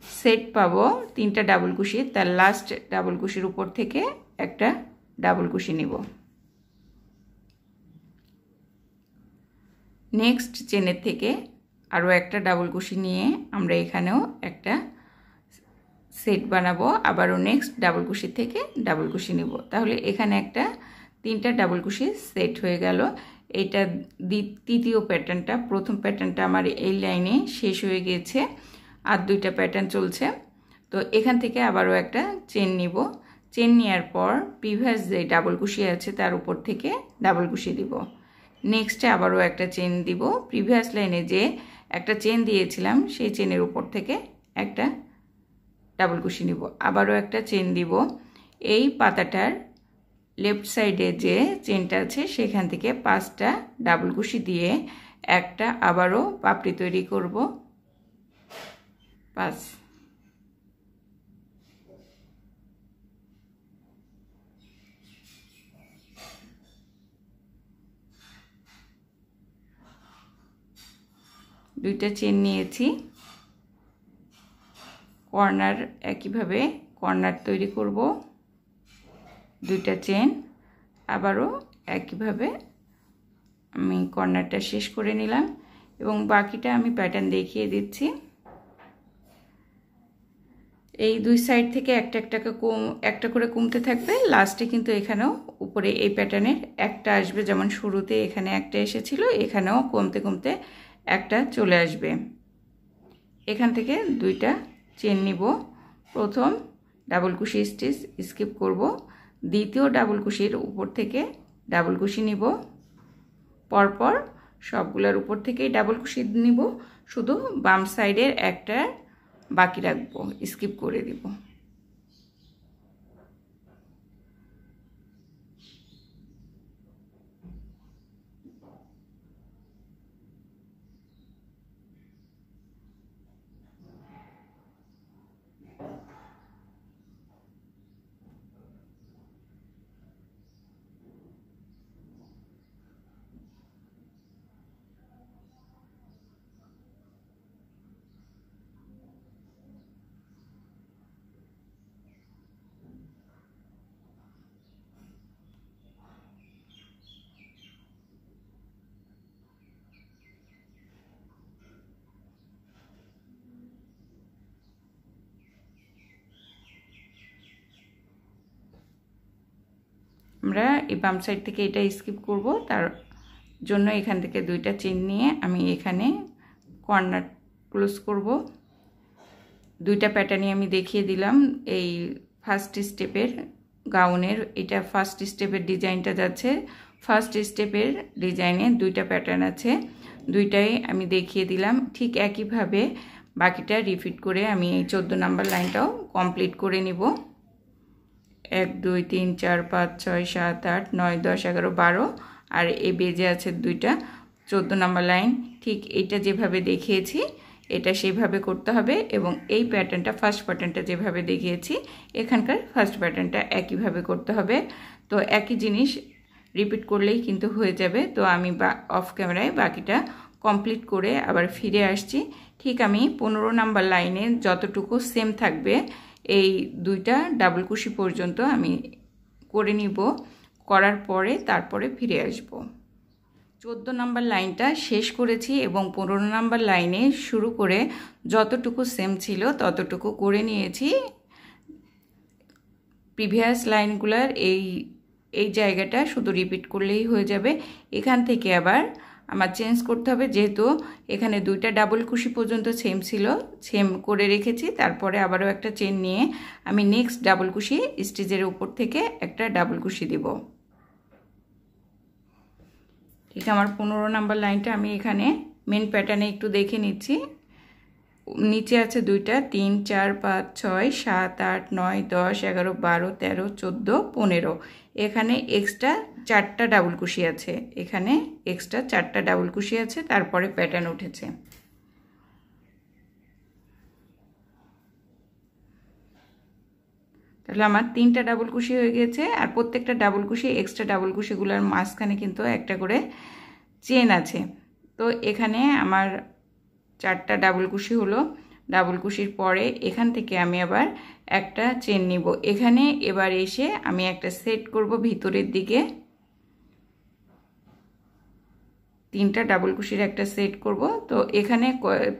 [SPEAKER 1] সেট পাবো 3টা ডাবল কুশি, তার লাস্ট ডাবল কুশির উপর থেকে একটা ডাবল কুশি নিব। নেক্সট চেনের থেকে আরও একটা ডাবল কুশি নিয়ে আমরা এখানেও একটা সেট বানাবো, আবারও নেক্সট ডাবল কুশি থেকে ডাবল কুশি নিব। তাহলে এখানে একটা 3টা ডাবল কুশি সেট হয়ে গেল। এটা তৃতীয় প্যাটার্নটা। প্রথম প্যাটার্নটা আমার এই লাইনে শেষ হয়ে গিয়েছে, আর 2টা প্যাটার্ন চলছে। তো এখান থেকে আবারও একটা চেন নিব। চেন নেওয়ার পর প্রিভিয়াস যে ডাবল কুশি আছে তার উপর থেকে ডাবল কুশি দিব। নেক্সটে আবারও একটা চেন দিব। প্রিভিয়াস লাইনে যে একটা চেন দিয়েছিলাম সেই চেনের উপর থেকে একটা ডাবল কুশি নিব, আবারও একটা চেন দিব। এই পাতাটার লেফট সাইডে যে চেনটা আছে সেখান থেকে 5টা ডাবল কুশি দিয়ে একটা আবারও পাপড়ি তৈরি করব। 5 2টা চেন নিয়েছি। কর্নার একইভাবে কর্নার তৈরি করব। 2টা চেন, আবারও একইভাবে আমি কর্নারটা শেষ করে নিলাম এবং বাকিটা আমি প্যাটার্ন দেখিয়ে দিচ্ছি। এই 2 সাইড থেকে একটা করে কমতে থাকবে। লাস্টে কিন্তু এখানেও উপরে এই প্যাটার্নের একটা আসবে, যেমন শুরুতে এখানে একটা এসেছিল, এখানেও কমতে কমতে একটা চলে আসবে। এখান থেকে 2টা চেন নিব। প্রথম ডাবল কুশি স্টিচ স্কিপ করব, দ্বিতীয় ডাবল কুশির উপর থেকে ডাবল কুশি নিব। পরপর সবগুলোর উপর থেকেই ডাবল কুশি নিব, শুধু বাম সাইডের একটা বাকি রাখবো, স্কিপ করে দিব। আমরা এই বাম সাইড থেকে এটা স্কিপ করব, তার জন্য এখান থেকে 2টা চেন নিয়ে আমি এখানে কর্নার ক্লোজ করব। 2টা প্যাটার্নই আমি দেখিয়ে দিলাম। এই ফার্স্ট স্টেপের গাউনের এটা ফার্স্ট স্টেপের ডিজাইনটা যাচ্ছে। ফার্স্ট স্টেপের ডিজাইনে 2টা প্যাটার্ন আছে, 2টাই আমি দেখিয়ে দিলাম। ঠিক একইভাবে বাকিটা রিপিট করে আমি এই 14 নম্বর লাইনটাও কমপ্লিট করে নিব। 1 2 3 4 5 6 7 8 9 10 11 12, আর এই বেজে আছে 2টা 14 নম্বর লাইন। ঠিক এটা যেভাবে দেখিয়েছি এটা সেভাবে করতে হবে, এবং এই প্যাটার্নটা ফার্স্ট প্যাটার্নটা যেভাবে দেখিয়েছি এখানকার ফার্স্ট প্যাটার্নটা একইভাবে করতে হবে। তো একই জিনিস রিপিট করলেই কিন্তু হয়ে যাবে। তো আমি অফ ক্যামেরায় বাকিটা কমপ্লিট করে আবার ফিরে আসছি। ঠিক আমি 15 নম্বর লাইনে যতটুকু সেম থাকবে এই 2টা ডাবল কুশি পর্যন্ত আমি করে নিব, করার পরে তারপরে ফিরে আসব। 14 নম্বর লাইনটা শেষ করেছি এবং 15 নম্বর লাইনে শুরু করে যতটুকু সেম ছিল ততটুকু করে নিয়েছি। প্রিভিয়াস লাইনগুলোর এই জায়গাটা শুধু রিপিট করলেই হয়ে যাবে। এখান থেকে আবার আমার চেঞ্জ করতে হবে, যেহেতু এখানে 2টা ডাবল কুশি পর্যন্ত সেম ছিল, সেম করে রেখেছি। তারপরে আবারও একটা চেন নিয়ে আমি নেক্সট ডাবল কুশি স্টিচের উপর থেকে একটা ডাবল কুশি দিব। ঠিক আমার 15 নম্বর লাইনটা আমি এখানে মেন প্যাটার্নে একটু দেখে নিচ্ছি। নিচে আছে 2টা 3 4 5 6 7 8 9 10 11 12 13 14 15, এখানে এক্সট্রা 4টা ডাবল কুশি আছে, এখানে এক্সট্রা 4টা ডাবল কুশি আছে, তারপরে প্যাটার্ন উঠেছে। তাহলে আমার 3টা ডাবল কুশি হয়ে গেছে, আর প্রত্যেকটা ডাবল কুশি এক্সট্রা ডাবল কুশিগুলোর মাঝখানে কিন্তু একটা করে চেন আছে। তো এখানে আমার 4টা ডাবল কুশি হলো। ডাবল কুশির পরে এখান থেকে আমি আবার একটা চেন নিব। এখানে এবার এসে আমি একটা সেট করব ভিতরের দিকে, 3টা ডাবল কুশির একটা সেট করব। তো এখানে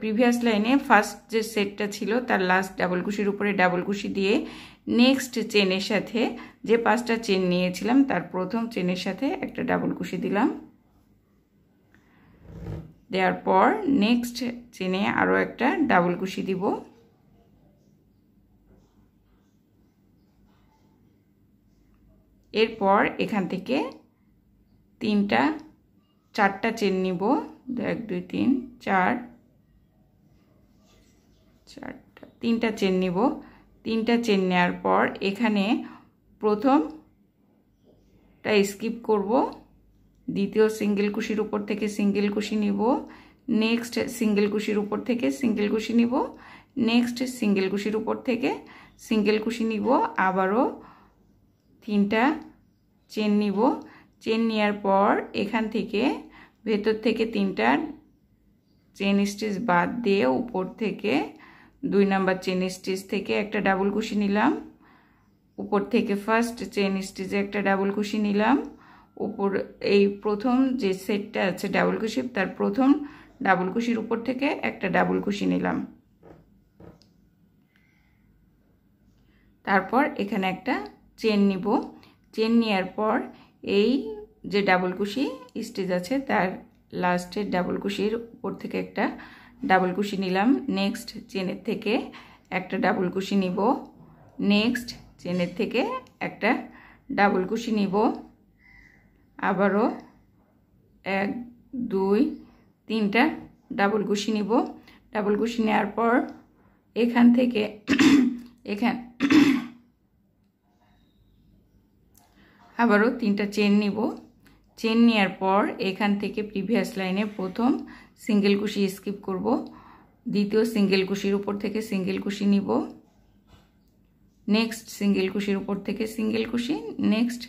[SPEAKER 1] প্রিভিয়াস লাইনে ফার্স্ট যে সেটটা ছিল তার লাস্ট ডাবল কুশির উপরে ডাবল কুশি দিয়ে নেক্সট চেনের সাথে যে 5টা চেন নিয়েছিলাম তার প্রথম চেনের সাথে একটা ডাবল কুশি দিলাম। দেওয়ার পর নেক্সট চেনে আরও একটা ডাবল কুশি দিব। এরপর এখান থেকে 4টা চেন নিব, 1 2 3 4 4টা 3টা চেন নিব। 3টা চেন নেওয়ার পর এখানে প্রথমটা স্কিপ করব, দ্বিতীয় সিঙ্গেল কুশির উপর থেকে সিঙ্গেল কুশি নিব, নেক্সট সিঙ্গেল কুশির উপর থেকে সিঙ্গেল কুশি নিব, নেক্সট সিঙ্গেল কুশির উপর থেকে সিঙ্গেল কুশি নিব, আবারও 3টা চেন নিব। চেন নেওয়ার পর এখান থেকে ভেতর থেকে 3টা চেন স্টিচ বাদ দিয়ে উপর থেকে 2 নাম্বার চেন স্টিচ থেকে একটা ডাবল কুশি নিলাম, উপর থেকে ফার্স্ট চেন স্টিচে একটা ডাবল কুশি নিলাম, উপর এই প্রথম যে সেটটা আছে ডাবল কুশি তার প্রথম ডাবল কুশির উপর থেকে একটা ডাবল কুশি নিলাম। তারপর এখানে একটা চেন নিব। চেন নেওয়ার পর এই যে ডাবল কুশি স্টিচ আছে তার লাস্টের ডাবল কুশির উপর থেকে একটা ডাবল কুশি নিলাম, নেক্সট চেনের থেকে একটা ডাবল কুশি নিব, নেক্সট চেনের থেকে একটা ডাবল কুশি নিব, আবারও 1 2 3টা ডাবল কুশি নিব। ডাবল কুশি নেওয়ার পর এখান থেকে আবারও 3টা চেন নিব। চেন নেওয়ার পর এখান থেকে প্রিভিয়াস লাইনে প্রথম সিঙ্গেল কুশি স্কিপ করব, দ্বিতীয় সিঙ্গেল কুশির উপর থেকে সিঙ্গেল কুশি নিব, নেক্সট সিঙ্গেল কুশির উপর থেকে সিঙ্গেল কুশি, নেক্সট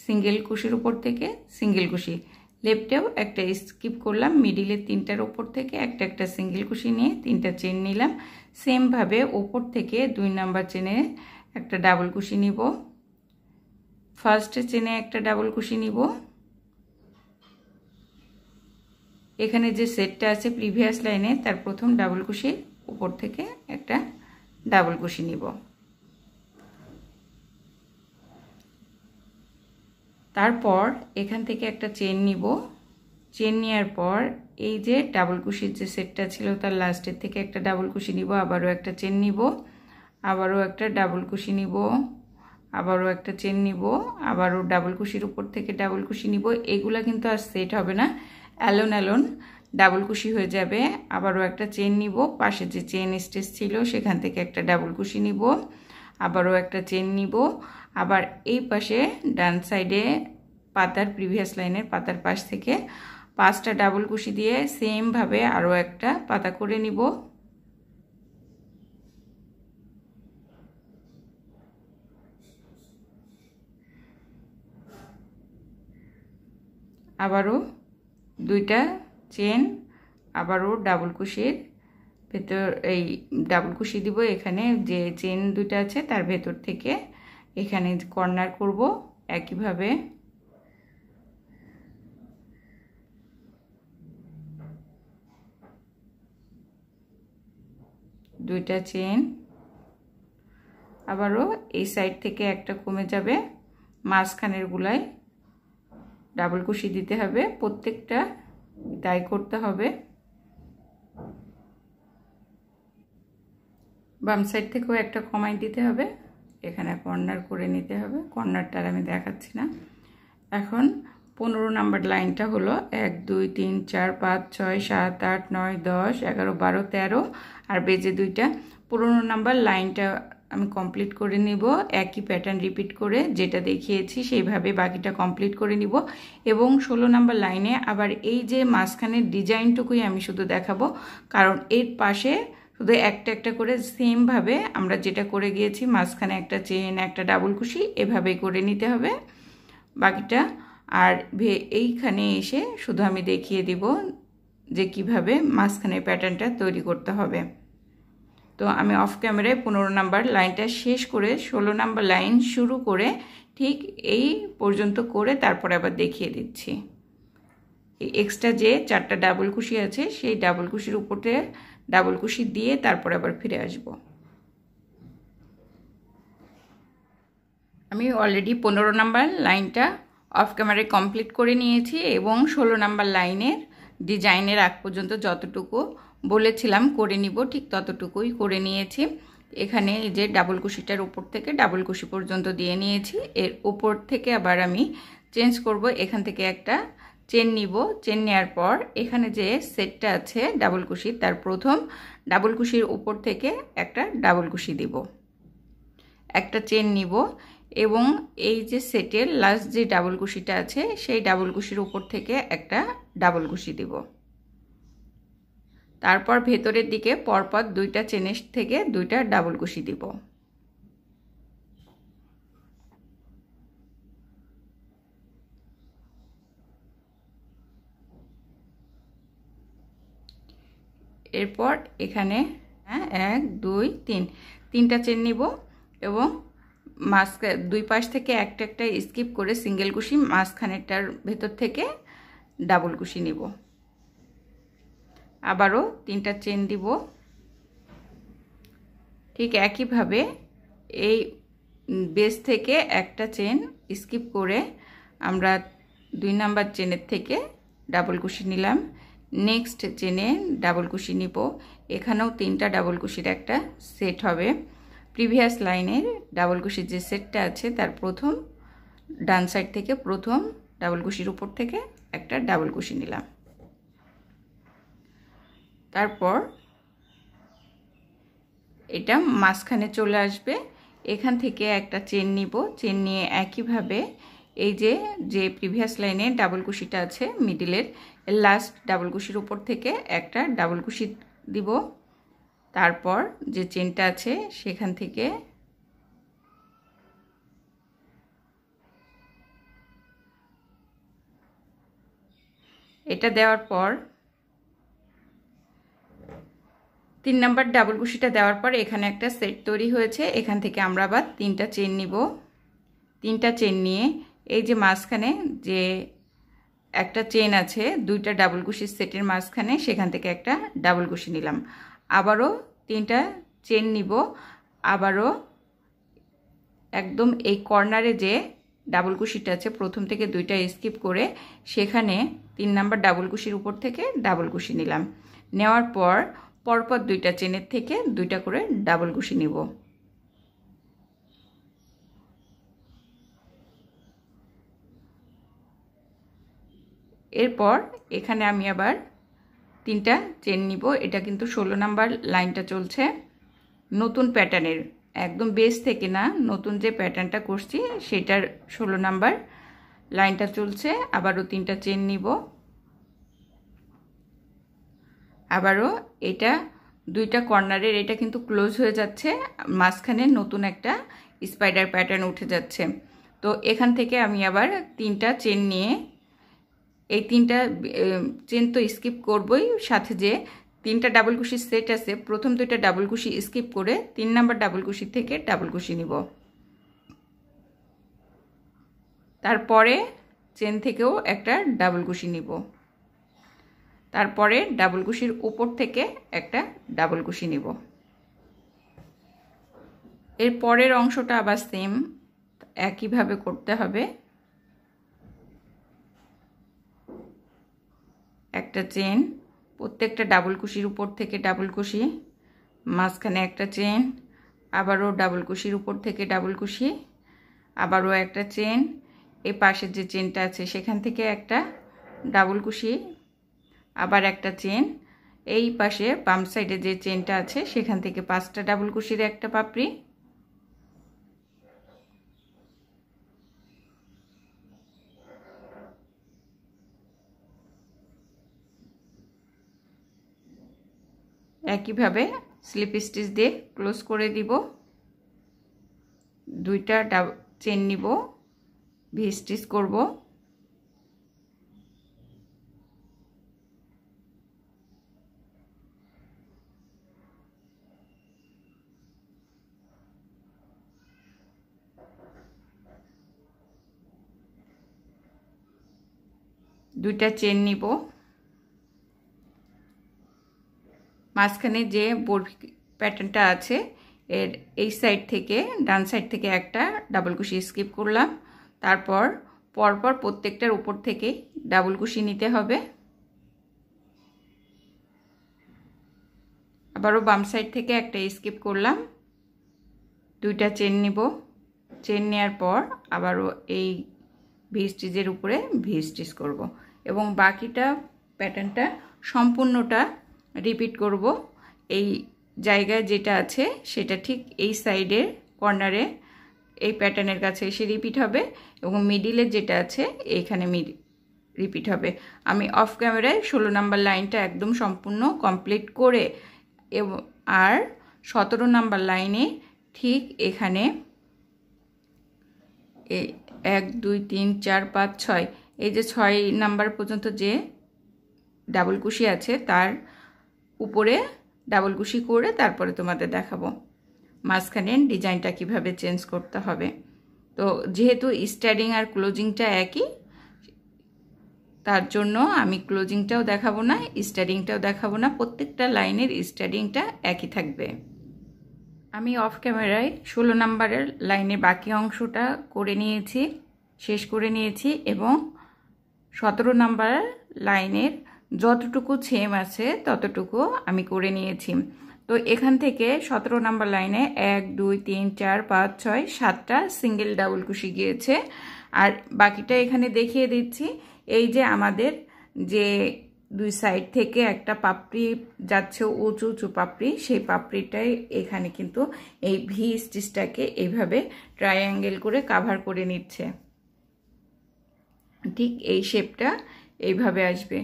[SPEAKER 1] সিঙ্গেল কুশির উপর থেকে সিঙ্গেল কুশি, লেফটেও একটা স্কিপ করলাম, মিডিলের 3টার উপর থেকে একটা সিঙ্গেল কুশি নিয়ে 3টা চেন নিলাম। সেমভাবে উপর থেকে 2 নাম্বার চেনে একটা ডাবল কুশি নিব, ফার্স্ট চেনে একটা ডাবল কুশি নিব, এখানে যে সেটটা আছে প্রিভিয়াস লাইনে তার প্রথম ডাবল কুশির উপর থেকে একটা ডাবল কুশি নিব। তারপর এখান থেকে একটা চেন নিব। চেন নেওয়ার পর এই যে ডাবল কুশির যে সেটটা ছিল তার লাস্টের থেকে একটা ডাবল কুশি নিব, আবারও একটা চেন নিব, আবারও একটা ডাবল কুশি নিব, আবারও একটা চেন নিব, আবারও ডাবল কুশির উপর থেকে ডাবল কুশি নিব। এগুলা কিন্তু আর সেট হবে না, অ্যালোন অ্যালোন ডাবল কুশি হয়ে যাবে। আবারও একটা চেন নিব, পাশে যে চেন স্টিচ ছিল সেখান থেকে একটা ডাবল কুশি নিব, আবারও একটা চেন নিব, আবার এই পাশে ডান সাইডে পাতার প্রিভিয়াস লাইনের পাতার পাশ থেকে 5টা ডাবল কুশি দিয়ে সেম ভাবে আরও একটা পাতা করে নিব। আবারও 2টা চেন, আবারও ডাবল কুশির ভেতর এই ডাবল কুশি দিব। এখানে যে চেন 2টা আছে তার ভেতর থেকে এখানে কর্নার করব একইভাবে। দুইটা চেন, আবারও এই সাইড থেকে একটা কমে যাবে, মাঝখানের গুলায় ডাবল কুশি দিতে হবে, প্রত্যেকটা তাই করতে হবে। বাম সাইড থেকেও একটা কমাই দিতে হবে, এখানে কর্নার করে নিতে হবে, কর্নারটা আমি দেখাচ্ছি না। এখন 15 নাম্বার লাইনটা হলো 1 2 3 4 5 6 7 8 9 10 11 12 13 আর বেজে 2টা। 15 নাম্বার লাইনটা আমি কমপ্লিট করে নিব একই প্যাটার্ন রিপিট করে, যেটা দেখিয়েছি সেইভাবে বাকিটা কমপ্লিট করে নিব। এবং 16 নাম্বার লাইনে আবার এই যে মাঝখানের ডিজাইনটুকুই আমি শুধু দেখাবো, কারণ এর পাশে শুধু একটা একটা করে সেম ভাবে আমরা যেটা করে গিয়েছি, মাঝখানে একটা চেন একটা ডাবল কুশি এভাবেই করে নিতে হবে বাকিটা। আর এইখানে এসে শুধু আমি দেখিয়ে দিব যে কিভাবে মাঝখানে প্যাটার্নটা তৈরি করতে হবে। তো আমি অফ ক্যামেরায় 15 নাম্বার লাইনটা শেষ করে 16 নাম্বার লাইন শুরু করে ঠিক এই পর্যন্ত করে তারপরে আবার দেখিয়ে দিচ্ছি। এই এক্সট্রা যে 4টা ডাবল কুশি আছে সেই ডাবল কুশির উপরে ডাবল কুশি দিয়ে তারপরে আবার ফিরে আসব। আমি অলরেডি 15 নাম্বার লাইনটা অফ ক্যামেরায় কমপ্লিট করে নিয়েছি এবং 16 নাম্বার লাইনের ডিজাইনের আগ পর্যন্ত যতটুকু বলেছিলাম করে নিব ঠিক ততটুকুই করে নিয়েছি। এখানে এই যে ডাবল কুশিটার উপর থেকে ডাবল কুশি পর্যন্ত দিয়ে নিয়েছি। এর উপর থেকে আবার আমি চেঞ্জ করব। এখান থেকে একটা চেন নিব। চেন নেওয়ার পর এখানে যে সেটটা আছে ডাবল কুশি তার প্রথম ডাবল কুশির উপর থেকে একটা ডাবল কুশি দিব, একটা চেন নিব এবং এই যে সেটের লাস্ট যে ডাবল কুশিটা আছে সেই ডাবল কুশির উপর থেকে একটা ডাবল কুশি দিব। তারপর ভেতরের দিকে পরপর 2টা চেনের থেকে 2টা ডাবল কুশি দিব। এরপর এখানে 1 2 3 3টা চেন নিব এবং মাঝখানে 2 পাশ থেকে একটা একটা স্কিপ করে সিঙ্গেল কুশি মাঝখানেরটার ভেতর থেকে ডাবল কুশি নিব। আবারও 3টা চেন দিব। ঠিক একইভাবে এই বেস থেকে একটা চেন স্কিপ করে আমরা 2 নাম্বার চেনের থেকে ডাবল কুশি নিলাম। নেক্সট চেনে ডাবল কুশি নিব। এখানেও 3টা ডাবল কুশির একটা সেট হবে। প্রিভিয়াস লাইনের ডাবল কুশির যে সেটটা আছে তার প্রথম ডান সাইড থেকে প্রথম ডাবল কুশির উপর থেকে একটা ডাবল কুশি নিলাম। তারপর এটা মাঝখানে চলে আসবে। এখান থেকে একটা চেন নিব। চেন নিয়ে একইভাবে এই যে প্রিভিয়াস লাইনে ডাবল কুশিটা আছে মিডিলের লাস্ট ডাবল কুশির উপর থেকে একটা ডাবল কুশি দিব। তারপর যে চেনটা আছে সেখান থেকে এটা দেওয়ার পর 3 নাম্বার ডাবল কুশিটা দেওয়ার পর এখানে একটা সেট তৈরি হয়েছে। এখান থেকে আমরা আবার 3টা চেন নিব। 3টা চেন নিয়ে এই যে মাঝখানে যে একটা চেন আছে 2টা ডাবল কুশির সেটের মাঝখানে সেখান থেকে একটা ডাবল কুশি নিলাম। আবারও 3টা চেন নিব। আবারও একদম এই কর্নারে যে ডাবল কুশিটা আছে প্রথম থেকে 2টা স্কিপ করে সেখানে 3 নাম্বার ডাবল কুশির উপর থেকে ডাবল কুশি নিলাম। নেওয়ার পর পরপর 2টা চেনের থেকে 2টা করে ডাবল কুশি নিব। এরপর এখানে আমি আবার 3টা চেন নিব। এটা কিন্তু 16 নাম্বার লাইনটা চলছে নতুন প্যাটার্নের, একদম বেস থেকে না, নতুন যে প্যাটার্নটা করছি সেটার 16 নাম্বার লাইনটা চলছে। আবারও 3টা চেন নিব। আবারও এটা 2টা কর্নারের এটা কিন্তু ক্লোজ হয়ে যাচ্ছে, মাঝখানে নতুন একটা স্পাইডার প্যাটার্ন উঠে যাচ্ছে। তো এখান থেকে আমি আবার 3টা চেন নিয়ে এই 3টা চেন তো স্কিপ করবই, সাথে যে 3টা ডাবল কুশির সেট আছে প্রথম 2টা ডাবল কুশি স্কিপ করে 3 নাম্বার ডাবল কুশি থেকে ডাবল কুশি নিব। তারপরে চেন থেকেও একটা ডাবল কুশি নিব। তারপরে ডাবল কুশির উপর থেকে একটা ডাবল কুশি নিব। এর পরের অংশটা আবার সেম একইভাবে করতে হবে। একটা চেন, প্রত্যেকটা ডাবল কুশির উপর থেকে ডাবল কুশি, মাঝখানে একটা চেন, আবারও ডাবল কুশির উপর থেকে ডাবল কুশি, আবারও একটা চেন, এই পাশের যে চেনটা আছে সেখান থেকে একটা ডাবল কুশি, আবার একটা চেন, এই পাশে বাম সাইডে যে চেনটা আছে সেখান থেকে 5টা ডাবল কুশির একটা পাপড়ি, একইভাবে স্লিপ স্টিচ দিয়ে ক্লোজ করে দিব। 2টা চেন নিব, ভি স্টিচ করব। দুইটা চেন নিব, মাঝখানে যে বরফি প্যাটার্নটা আছে এর এই সাইড থেকে ডান সাইড থেকে একটা ডাবল কুশি স্কিপ করলাম, তারপর পরপর প্রত্যেকটার উপর থেকে ডাবল কুশি নিতে হবে। আবারও বাম সাইড থেকে একটা স্কিপ করলাম, দুইটা চেন নিব, চেন নেওয়ার পর আবারও এই ভি স্টিচের উপরে ভি স্টিচ করব এবং বাকিটা প্যাটার্নটা সম্পূর্ণটা রিপিট করব। এই জায়গায় যেটা আছে সেটা ঠিক এই সাইডের কর্নারে এই প্যাটার্নের কাছে এসে রিপিট হবে এবং মিডিলের যেটা আছে এইখানে রিপিট হবে। আমি অফ ক্যামেরায় 16 নাম্বার লাইনটা একদম সম্পূর্ণ কমপ্লিট করে আর 17 নাম্বার লাইনে ঠিক এখানে 1 2 3 4 5 6 এই যে 6 নাম্বার পর্যন্ত যে ডাবল কুশি আছে তার উপরে ডাবল কুশি করে তারপরে তোমাদের দেখাবো মাঝখানে ডিজাইনটা কিভাবে চেঞ্জ করতে হবে। তো যেহেতু স্টার্টিং আর ক্লোজিংটা একই, তার জন্য আমি ক্লোজিংটাও দেখাবো না, স্টার্টিংটাও দেখাবো না, প্রত্যেকটা লাইনের স্টার্টিংটা একই থাকবে। আমি অফ ক্যামেরায় 16 নাম্বারের লাইনের বাকি অংশটা করে নিয়েছি, শেষ করে নিয়েছি এবং 17 নাম্বার লাইনের যতটুকু সেম আছে ততটুকু আমি করে নিয়েছি। তো এখান থেকে 17 নাম্বার লাইনে 1 2 3 4 5 6 7টা সিঙ্গেল ডাবল কুশি গিয়েছে। আর বাকিটা এখানে দেখিয়ে দিচ্ছি। এই যে আমাদের যে দুই সাইড থেকে একটা পাপড়ি যাচ্ছে উঁচু উঁচু পাপড়ি, সেই পাপড়িটাই এখানে কিন্তু এই ভি স্টিচটাকে এইভাবে ট্রায়াঙ্গেল করে কাভার করে নিচ্ছে। ঠিক এই শেপটা এইভাবে আসবে।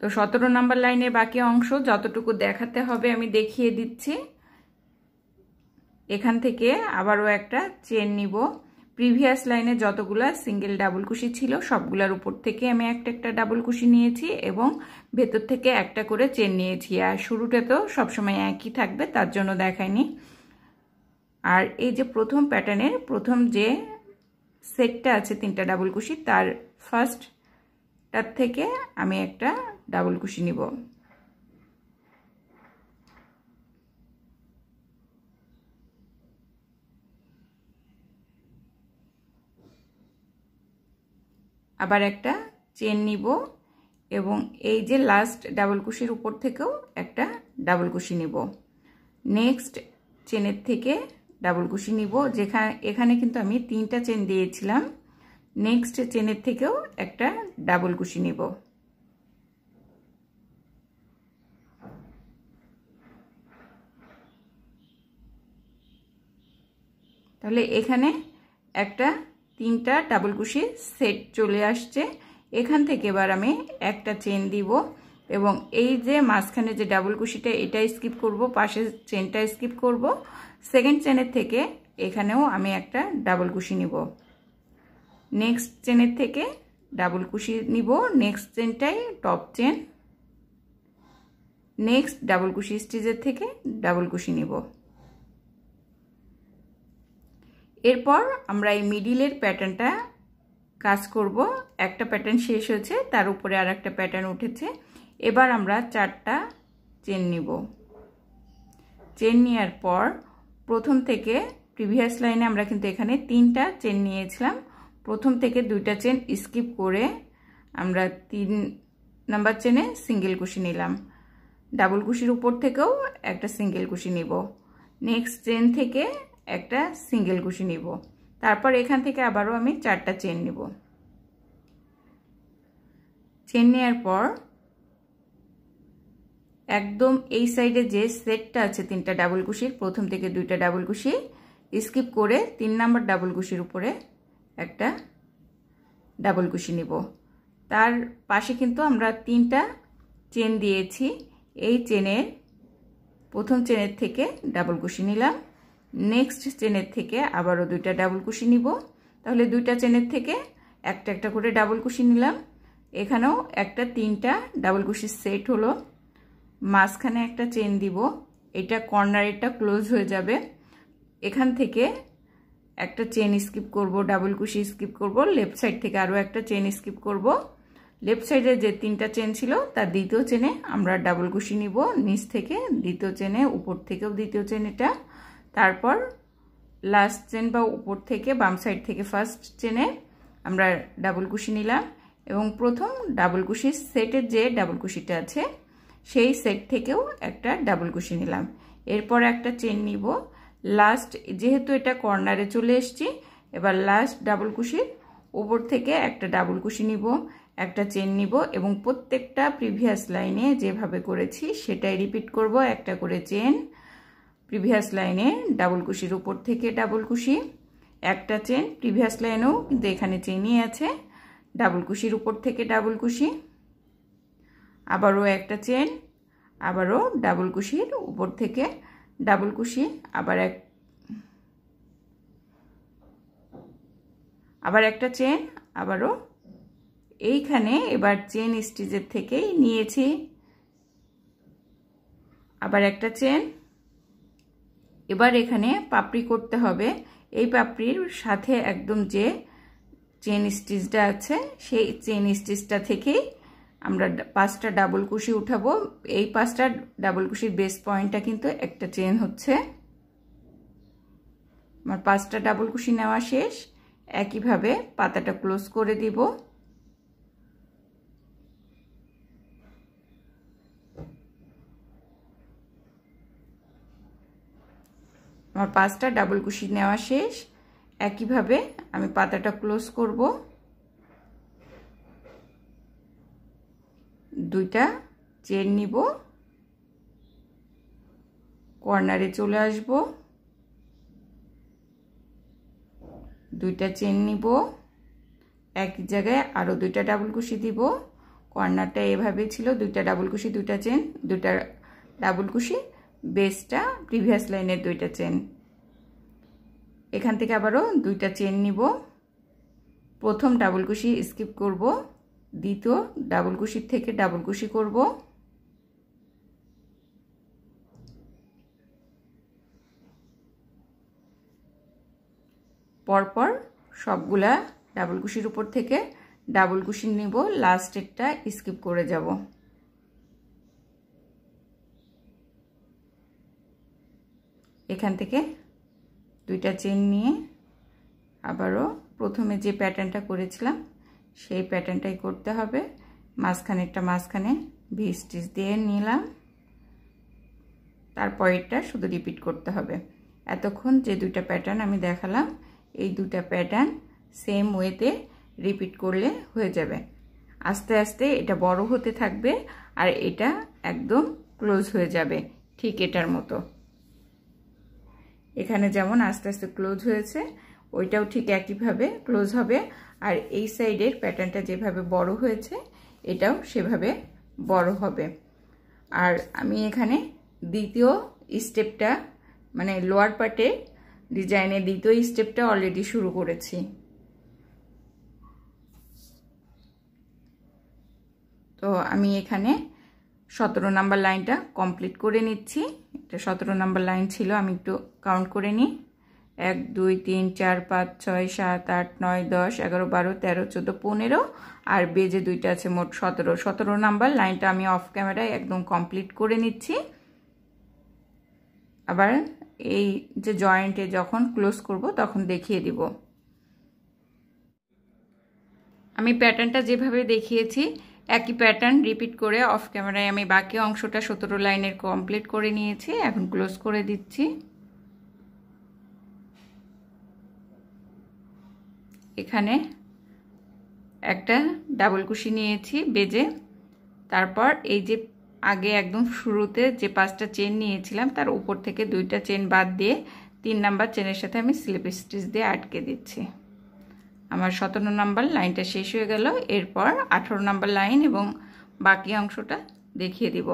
[SPEAKER 1] তো 17 নাম্বার লাইনের বাকি অংশ যতটুকু দেখাতে হবে আমি দেখিয়ে দিচ্ছি। এখান থেকে আবারও একটা চেন নিব, প্রিভিয়াস লাইনে যতগুলা সিঙ্গেল ডাবল কুশি ছিল সবগুলার উপর থেকে আমি একটা একটা ডাবল কুশি নিয়েছি এবং ভেতর থেকে একটা করে চেন নিয়েছি। আর শুরুটা তো সবসময় একই থাকবে, তার জন্য দেখাইনি। আর এই যে প্রথম প্যাটার্নের প্রথম যে সেটটা আছে 3টা ডাবল কুশি, তার ফার্স্টটার থেকে আমি একটা ডাবল কুশি নিব। আবার একটা চেন নিব এবং এই যে লাস্ট ডাবল কুশির উপর থেকেও একটা ডাবল কুশি নিব। নেক্সট চেনের থেকে ডাবল কুশি নিব, এখানে কিন্তু আমি 3টা চেন দিয়েছিলাম। নেক্সট চেনের থেকেও একটা ডাবল কুশি নিব। তাহলে এখানে একটা 3টা ডাবল কুশি সেট চলে আসছে। এখান থেকে এবার আমি একটা চেন দিব এবং এই যে মাঝখানে যে ডাবল কুশিটা এটা স্কিপ করব, পাশে চেনটা স্কিপ করব। সেকেন্ড চেনের থেকে এখানেও আমি একটা ডাবল কুশি নিব। নেক্সট চেনের থেকে ডাবল কুশি নিব, নেক্সট চেনটাই টপ চেন। নেক্সট ডাবল কুশি স্টিচের থেকে ডাবল কুশি নিব। এরপর আমরা এই মিডিলের প্যাটার্নটা কাজ করব। একটা প্যাটার্ন শেষ হয়েছে, তার উপরে আর একটা প্যাটার্ন উঠেছে। এবার আমরা 4টা চেন নিব। চেন নেওয়ার পর প্রথম থেকে প্রিভিয়াস লাইনে আমরা কিন্তু এখানে 3টা চেন নিয়েছিলাম, প্রথম থেকে 2টা চেন স্কিপ করে আমরা 3 নাম্বার চেনে সিঙ্গেল কুশি নিলাম। ডাবল কুশির উপর থেকেও একটা সিঙ্গেল কুশি নিব। নেক্সট চেন থেকে একটা সিঙ্গেল কুশি নিব। তারপর এখান থেকে আবারও আমি 4টা চেন নিব। চেন নেওয়ার পর একদম এই সাইডে যে সেটটা আছে 3টা ডাবল কুশির, প্রথম থেকে 2টা ডাবল কুশি স্কিপ করে 3 নাম্বার ডাবল কুশির উপরে একটা ডাবল কুশি নিব। তার পাশে কিন্তু আমরা 3টা চেন দিয়েছি। এই চেনের প্রথম চেনের থেকে ডাবল কুশি নিলাম, নেক্সট চেনের থেকে আবারও 2টা ডাবল কুশি নিব। তাহলে 2টা চেনের থেকে একটা একটা করে ডাবল কুশি নিলাম। এখানেও একটা 3টা ডাবল কুশির সেট হলো। মাঝখানে একটা চেন দিব, এটা কর্নারেরটা ক্লোজ হয়ে যাবে। এখান থেকে একটা চেন স্কিপ করব, ডাবল কুশি স্কিপ করব, লেফট সাইড থেকে আরও একটা চেন স্কিপ করব। লেফট সাইডে যে 3টা চেন ছিল তার দ্বিতীয় চেনে আমরা ডাবল কুশি নিব, নিচ থেকে দ্বিতীয় চেনে, উপর থেকেও দ্বিতীয় চেন এটা। তারপর লাস্ট চেন বা উপর থেকে বাম সাইড থেকে ফার্স্ট চেনে আমরা ডাবল কুশি নিলাম এবং প্রথম ডাবল কুশির সেটের যে ডাবল কুশিটা আছে সেই সেট থেকেও একটা ডাবল কুশি নিলাম। এরপর একটা চেন নিব, লাস্ট যেহেতু এটা কর্নারে চলে এসেছি, এবার লাস্ট ডাবল কুশির উপর থেকে একটা ডাবল কুশি নিব, একটা চেন নিব এবং প্রত্যেকটা প্রিভিয়াস লাইনে যেভাবে করেছি সেটাই রিপিট করব। একটা করে চেন, প্রিভিয়াস লাইনে ডাবল কুশির উপর থেকে ডাবল কুশি, একটা চেন, প্রিভিয়াস লাইনেও কিন্তু এখানে চেনই আছে, ডাবল কুশির উপর থেকে ডাবল কুশি, আবারও একটা চেন, আবারও ডাবল কুশির উপর থেকে ডাবল কুশি, আবার একটা চেন, আবারও এইখানে এবার চেন স্টিচের থেকেই নিয়েছি, আবার একটা চেন। এবার এখানে পাপড়ি করতে হবে, এই পাপড়ির সাথে একদম যে চেন স্টিচটা আছে সেই চেন স্টিচটা থেকেই আমরা 5টা ডাবল কুশি উঠাবো। এই 5টা ডাবল কুশির বেস পয়েন্টটা কিন্তু একটা চেন হচ্ছে। আমার 5টা ডাবল কুশি নেওয়া শেষ। একইভাবে পাতাটা ক্লোজ করে দিব। আমার 5টা ডাবল কুশি নেওয়া শেষ। একইভাবে আমি পাতাটা ক্লোজ করব। 2টা চেন নিব, কর্নারে চলে আসব, 2টা চেন নিব, একই জায়গায় আরও 2টা ডাবল কুশি দিব। কর্নারটা এভাবে ছিল, 2টা ডাবল কুশি, 2টা চেন, 2টা ডাবল কুশি, বেসটা প্রিভিয়াস লাইনের 2টা চেন। এখান থেকে আবারও 2টা চেন নিব, প্রথম ডাবল কুশি স্কিপ করব, দ্বিতীয় ডাবল কুশির থেকে ডাবল কুশি করব, পরপর সবগুলা ডাবল কুশির উপর থেকে ডাবল কুশি নিব, লাস্টেরটা স্কিপ করে যাব। এখান থেকে 2টা চেন নিয়ে আবারও প্রথমে যে প্যাটার্নটা করেছিলাম সেই প্যাটার্নটাই করতে হবে। মাঝখানেরটা মাঝখানে ভি স্টিচ দিয়ে নিলাম, তারপরেরটা শুধু রিপিট করতে হবে। এতক্ষণ যে 2টা প্যাটার্ন আমি দেখালাম এই 2টা প্যাটার্ন সেম ওয়েতে রিপিট করলে হয়ে যাবে। আস্তে আস্তে এটা বড় হতে থাকবে আর এটা একদম ক্লোজ হয়ে যাবে, ঠিক এটার মতো। এখানে যেমন আস্তে আস্তে ক্লোজ হয়েছে ওইটাও ঠিক একইভাবে ক্লোজ হবে। আর এই সাইডের প্যাটার্নটা যেভাবে বড় হয়েছে এটাও সেভাবে বড় হবে। আর আমি এখানে দ্বিতীয় স্টেপটা মানে লোয়ার পার্টে ডিজাইনের দ্বিতীয় স্টেপটা অলরেডি শুরু করেছি। তো আমি এখানে 17 নাম্বার লাইনটা কমপ্লিট করে নিচ্ছি। এটা 17 নাম্বার লাইন ছিল, আমি একটু কাউন্ট করে নিই। 1 2 3 4 5 6 7 8 9 10 11 12 13 14 15 আর বেজে 2টা আছে, মোট 17 নাম্বার লাইনটা আমি অফ ক্যামেরায় একদম কমপ্লিট করে নিচ্ছি। আবার এই যে জয়েন্টে যখন ক্লোজ করব তখন দেখিয়ে দিব। আমি প্যাটার্নটা যেভাবে দেখিয়েছি একই প্যাটার্ন রিপিট করে অফ ক্যামেরায় আমি বাকি অংশটা 17 লাইনের কমপ্লিট করে নিয়েছি। এখন ক্লোজ করে দিচ্ছি। এখানে একটা ডাবল কুশি নিয়েছি বেজে, তারপর এই যে আগে একদম শুরুতে যে 5টা চেন নিয়েছিলাম তার উপর থেকে 2টা চেন বাদ দিয়ে 3 নাম্বার চেনের সাথে আমি স্লিপ স্টিচ দিয়ে আটকে দিচ্ছি। আমার 17 নাম্বার লাইনটা শেষ হয়ে গেল। এরপর 18 নাম্বার লাইন এবং বাকি অংশটা দেখিয়ে দিব।